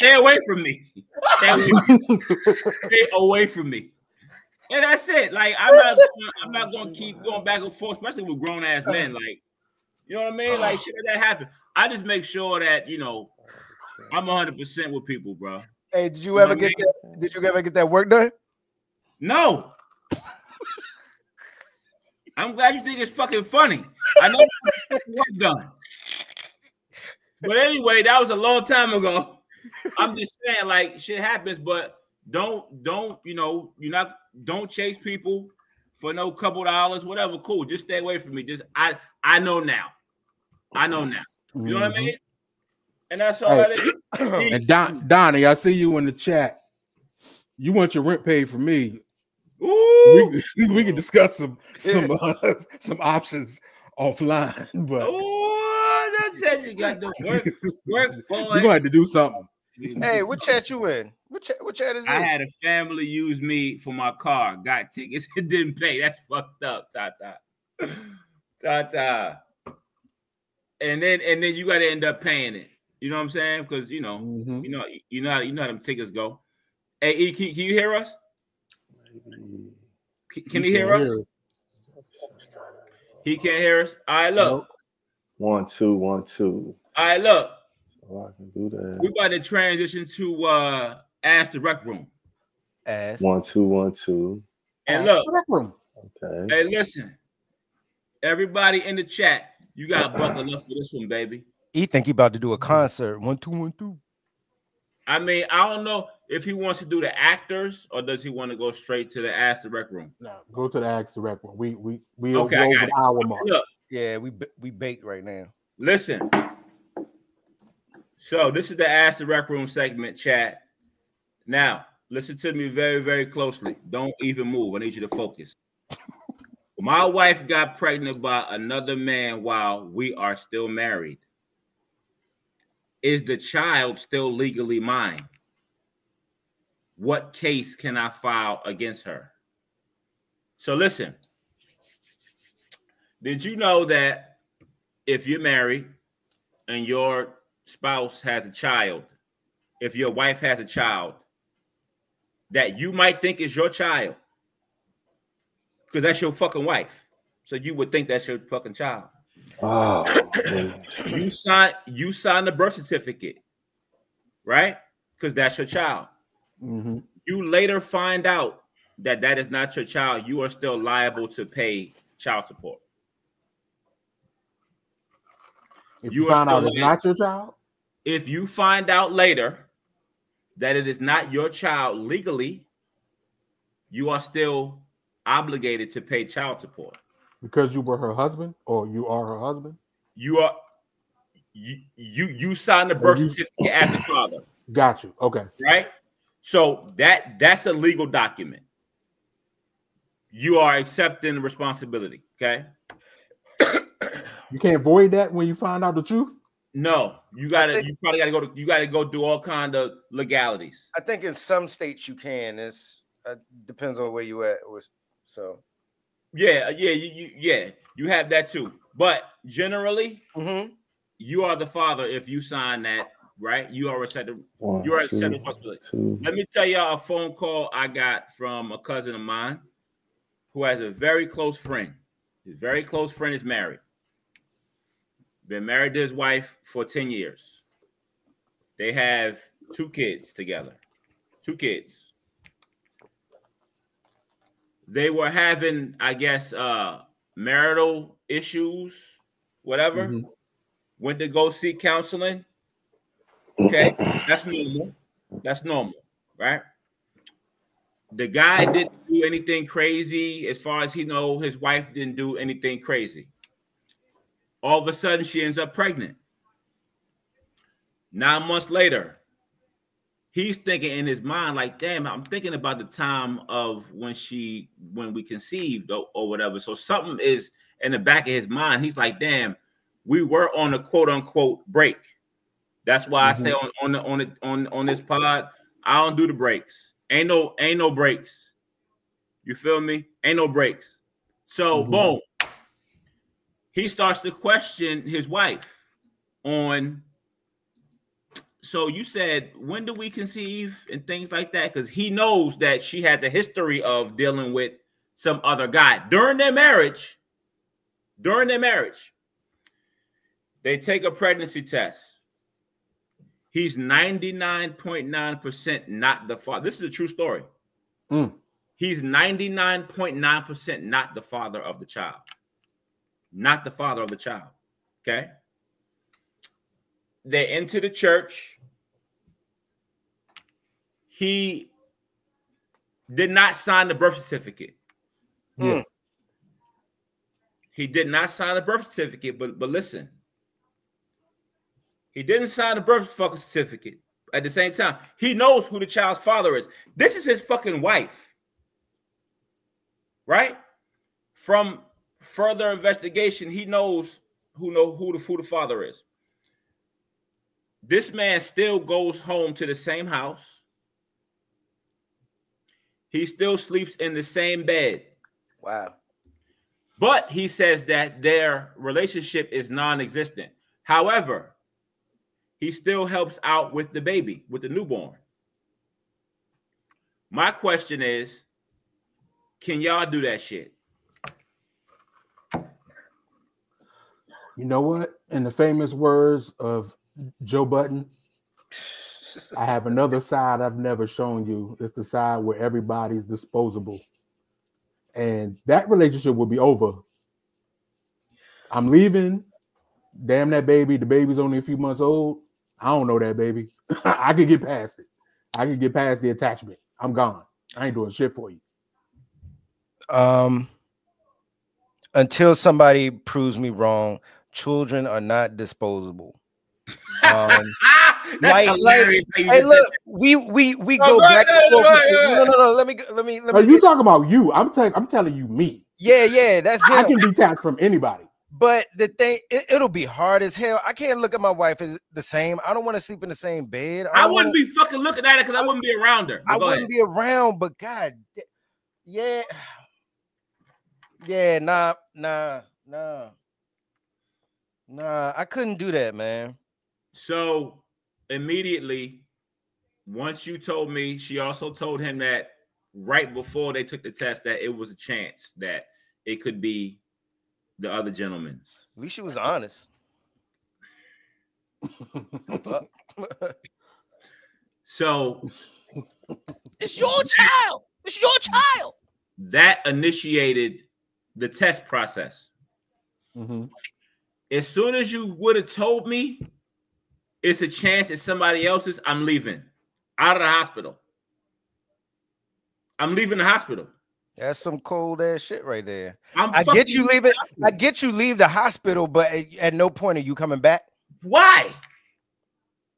Stay away from me. Stay away from me. And that's it. Like I'm not gonna keep going back and forth, especially with grown ass men. Like, you know what I mean? Like shit like that happen. I just make sure that I'm 100% with people, bro. Hey, did you ever get that work done? No. I'm glad you think it's fucking funny. I know work done. But anyway, that was a long time ago. I'm just saying, like, shit happens, but don't chase people for no couple dollars, whatever. Cool. Just stay away from me. I know now. You know what I mean? And that's all that is. And Donnie, I see you in the chat. You want your rent paid for me. Ooh. We can discuss some options offline, but that says you got to work for it. We're gonna have to do something. Hey, what chat you in? What chat is this? I had a family use me for my car, got tickets, and didn't pay. That's fucked up, Tata. and then you got to end up paying it. You know what I'm saying? Because you know how them tickets go. Hey, E, can you hear us? Can he hear us? He can't hear us. All right, look. 1 2 1 2. All right, look. Oh, I can do that. We're about to transition to Ask the Rec Room. Ask. 1 2 1 2. And look. Okay. Hey, listen. Everybody in the chat, you got to buckle up for this one, baby. He think he about to do a concert. 1 2 1 2. I mean, I don't know if he wants to do the actors or does he want to go straight to the Ask the Rec Room. No, go to the Ask the Rec Room. We okay, over the hour mark. Look, yeah, we baked right now. Listen. So this is the Ask the Rec Room segment, chat. Now, listen to me very, very closely. Don't even move. I need you to focus. My wife got pregnant by another man while we are still married. Is the child still legally mine? What case can I file against her? So listen, did you know that if you're married and your spouse has a child, if your wife has a child, that you might think is your child? Because that's your fucking wife. So you would think that's your fucking child. Oh, you sign the birth certificate, right? Because that's your child. Mm-hmm. You later find out that that is not your child. You are still liable to pay child support. If you find out it's not your child? If you find out later that it is not your child legally, you are still obligated to pay child support. Because you were her husband, or you are her husband? You signed the birth certificate as the father. Got you. Okay. Right? So that's a legal document. You are accepting the responsibility. Okay. You can't void that when you find out the truth? No, you probably gotta go do all kind of legalities. I think in some states you can. It's depends on where you at. So yeah, you have that too. But generally, you are the father if you sign that, right? You are accepting responsibility. Let me tell y'all a phone call I got from a cousin of mine who has a very close friend. His very close friend is married. Been married to his wife for 10 years. They have 2 kids together. 2 kids. They were having, I guess, marital issues, whatever. Went to go seek counseling. Okay, that's normal. That's normal, right? The guy didn't do anything crazy. As far as he knows, his wife didn't do anything crazy. All of a sudden, she ends up pregnant. 9 months later, he's thinking in his mind, like, damn, I'm thinking about the time of when we conceived or whatever. So something is in the back of his mind. He's like, damn, we were on a quote unquote break. That's why I say on this pod, I don't do the breaks. Ain't no breaks. You feel me? Ain't no breaks. So boom. He starts to question his wife on, so you said, when do we conceive and things like that? Because he knows that she has a history of dealing with some other guy. During their marriage, they take a pregnancy test. He's 99.9% not the father. This is a true story. He's 99.9% not the father of the child. Not the father of the child. Okay. They enter the church. He did not sign the birth certificate. Yeah. He did not sign the birth certificate, but listen. He didn't sign the birth fucking certificate. At the same time, he knows who the child's father is. This is his fucking wife. Right? From further investigation, he knows who the father is. This man still goes home to the same house. He still sleeps in the same bed. Wow. But he says that their relationship is non-existent. However, he still helps out with the baby, with the newborn. My question is, can y'all do that shit? You know what? In the famous words of Joe Budden, I have another side I've never shown you. It's the side where everybody's disposable. And that relationship will be over. I'm leaving. Damn that baby. The baby's only a few months old. I don't know that baby. I can get past it. I can get past the attachment. I'm gone. I ain't doing shit for you. Until somebody proves me wrong, children are not disposable. Hey, look, we go back and forth. No. Let me. Are you talking about you? I'm telling you me. Yeah. That's him. I can detach from anybody. But the thing, it'll be hard as hell. I can't look at my wife as the same. I don't want to sleep in the same bed. I wouldn't be fucking looking at it because I wouldn't be around her. I wouldn't be around, but God, yeah, nah. I couldn't do that, man. So immediately, once you told me, she also told him that right before they took the test that it was a chance that it could be the other gentleman's. At least she was honest. So it's your child. It's your child. That initiated the test process. Mm-hmm. As soon as you would have told me it's a chance it's somebody else's, I'm leaving out of the hospital. I'm leaving the hospital. That's some cold ass shit right there. I get you leave it. I get you leave the hospital, but at no point are you coming back. Why?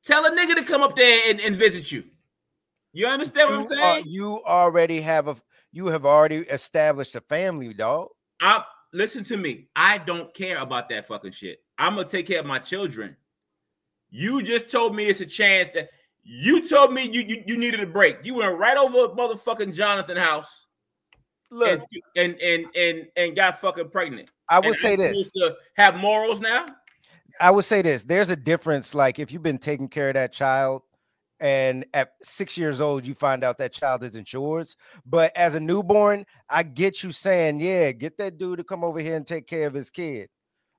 Tell a nigga to come up there and visit you. You understand what I'm saying? You have already established a family, dog. Listen to me. I don't care about that fucking shit. I'm gonna take care of my children. You just told me it's a chance that you told me you needed a break. You went right over motherfucking Jonathan house. Look, and got fucking pregnant. I would say this: to have morals now. I would say this: there's a difference. Like if you've been taking care of that child, and at 6 years old you find out that child isn't yours. But as a newborn, I get you saying, "Yeah, get that dude to come over here and take care of his kid."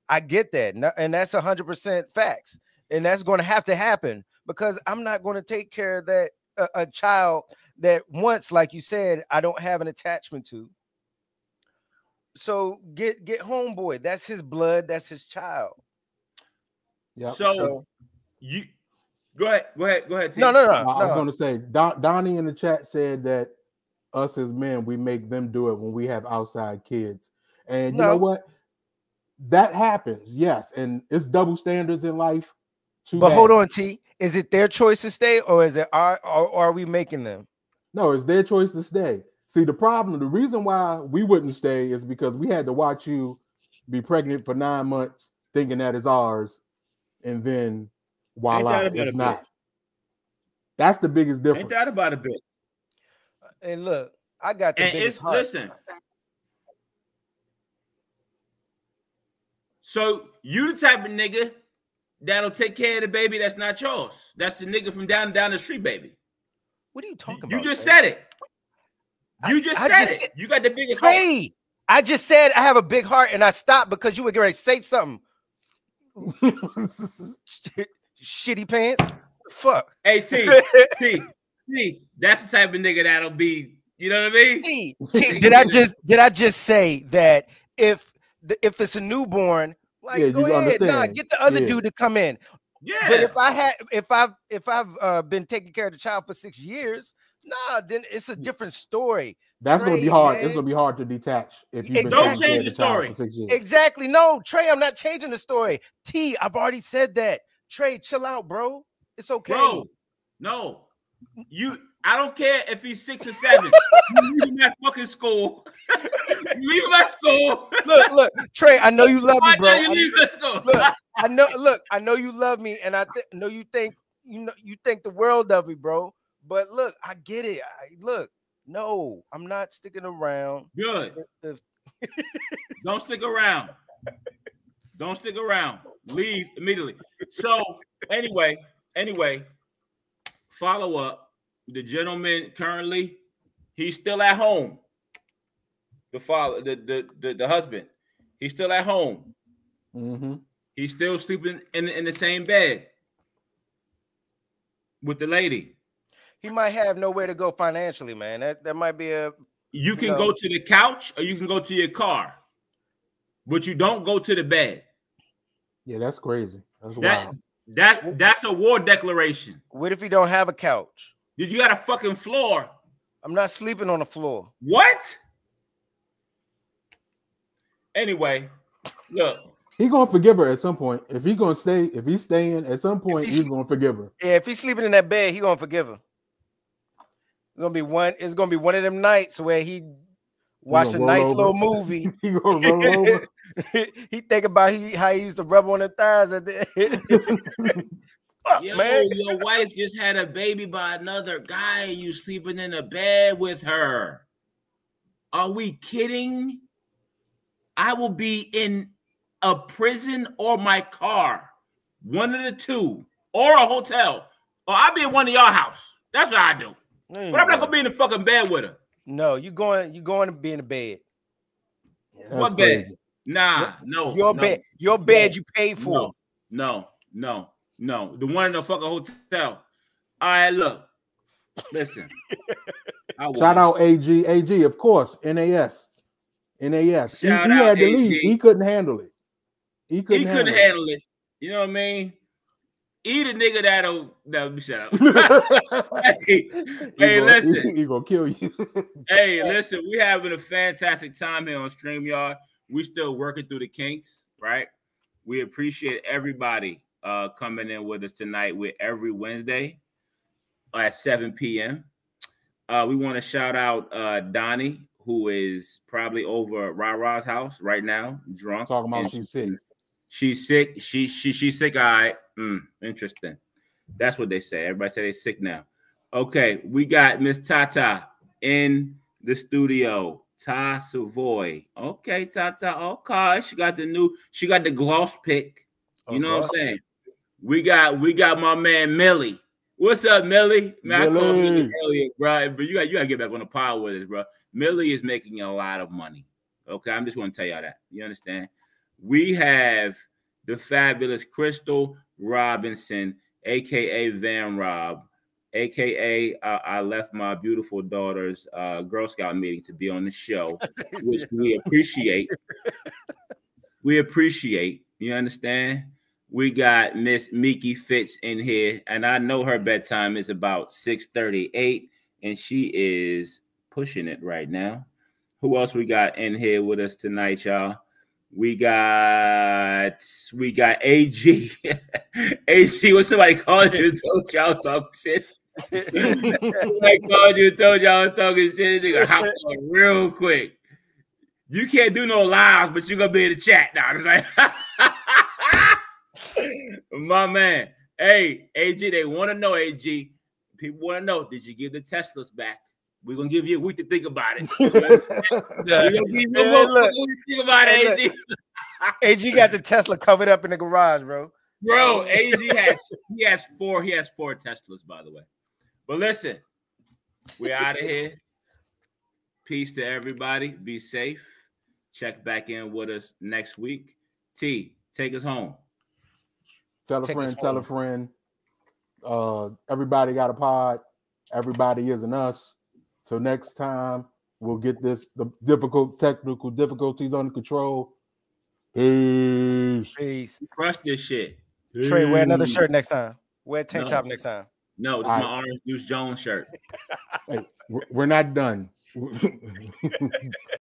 I get that, and that's 100% facts, and that's going to have to happen because I'm not going to take care of that a child that once, like you said, I don't have an attachment to. So get homeboy. That's his blood. That's his child. Yeah. So you go ahead. No. I was going to say Donnie in the chat said that us as men, we make them do it when we have outside kids, and you know what? That happens, yes, and it's double standards in life. But hold on, T. Is it their choice to stay, or is it are we making them? No, it's their choice to stay. See, the reason why we wouldn't stay is because we had to watch you be pregnant for 9 months, thinking that is ours, and then voila, it's not. That's the biggest difference. Ain't that about a bit? And look, I got the biggest heart. Listen. So you the type of nigga that'll take care of the baby that's not yours. That's the nigga from down the street, baby. What are you talking about? You just said it. You just said it. You got the biggest heart. Hey, I just said I have a big heart, and I stopped because you were going to say something. Shitty pants. Fuck. Hey, T. That's the type of nigga that'll be. You know what I mean? T, did I just say that if it's a newborn, like go ahead, get the other dude to come in. Yeah. But if I've been taking care of the child for 6 years, then it's a different story. That's gonna be hard. It's gonna be hard to detach if you don't change the story. For 6 years. Exactly. No, Trey, I'm not changing the story. T, I've already said that. Trey, chill out, bro. It's okay. Bro, no. I don't care if he's 6 or 7. You leave him at fucking school. Leave him at school. Look, Trey, I know you love me, bro. You leave him at school. I know you love me, and I know you think the world of me, bro. But look, I get it. No, I'm not sticking around. Good. Don't stick around. Don't stick around. Leave immediately. So anyway, follow up. The gentleman currently, he's still at home. The father, the husband, he's still at home. Mm-hmm. He's still sleeping in the same bed with the lady. He might have nowhere to go financially, man. That might be a. You can go to the couch or you can go to your car, but you don't go to the bed. Yeah, that's crazy. That's wild. That's a war declaration. What if he don't have a couch? You got a fucking floor. I'm not sleeping on the floor. What? Anyway, look. He's gonna forgive her at some point. If he's staying at some point, he's gonna forgive her. Yeah, if he's sleeping in that bed, he's gonna forgive her. It's gonna be one of them nights where he watch a nice little movie. He gonna roll over. He think about how he used to rub on the thighs at the man. Your wife just had a baby by another guy and you sleeping in a bed with her. Are we kidding? I will be in a prison or my car. One of the two. Or a hotel. Or I'll be in one of y'all house. That's what I do. But I'm not gonna be in the fucking bed with her. No, you're going to be in the bed. Yeah, what bed? Crazy. Nah, no. Bed. Your bed you paid for. No. The one in the fucking hotel. All right, look. Listen. Shout out AG. AG, of course. NAS. He had to leave. He couldn't handle it. He couldn't handle it. You know what I mean? Eat a nigga that'll shut up. hey, listen. He gonna kill you. Hey, listen, we having a fantastic time here on StreamYard. We still working through the kinks, right? We appreciate everybody coming in with us tonight. We're every Wednesday at 7 p.m. We want to shout out Donnie, who is probably over at Ra-Ra's house right now, drunk. Talking about she's sick. She's sick. She's sick. All right. Interesting. That's what they say. Everybody say they're sick now. Okay, we got Miss Tata in the studio. Ta Savoy. Okay, Tata. Okay, she got the gloss pick. You know what I'm saying? We got my man Millie. What's up, Millie? Man, I call Millie earlier, bro. But you gotta get back on the pod with us, bro. Millie is making a lot of money. Okay, I'm just want to tell y'all that. You understand? We have the fabulous Crystal Robinson, aka Van Rob, aka I left my beautiful daughter's Girl Scout meeting to be on the show, which we appreciate. We appreciate. You understand? We got Miss Miki Fitz in here, and I know her bedtime is about 6:38, and she is pushing it right now. Who else we got in here with us tonight, y'all? We got AG. AG, when somebody called you and told y'all talk shit. Somebody called you and told y'all talking shit. They gonna hop on real quick. You can't do no lives, but you're gonna be in the chat now. It's like my man. Hey, AG, they want to know, AG. People want to know, did you give the Teslas back? We're gonna give you a week to think about it. We're gonna give you a week to think about it, AG. AG got the Tesla covered up in the garage, bro. Bro, AG has four Teslas, by the way. But listen, we're out of here. Peace to everybody. Be safe. Check back in with us next week. T, take us home. Tell a friend. Everybody got a pod. Everybody isn't us. So next time we'll get the technical difficulties under control. Peace. Crush this shit. Trey, wear another shirt next time. Wear a tank top next time. No, it's my Orange Juice Jones shirt. Hey, we're not done.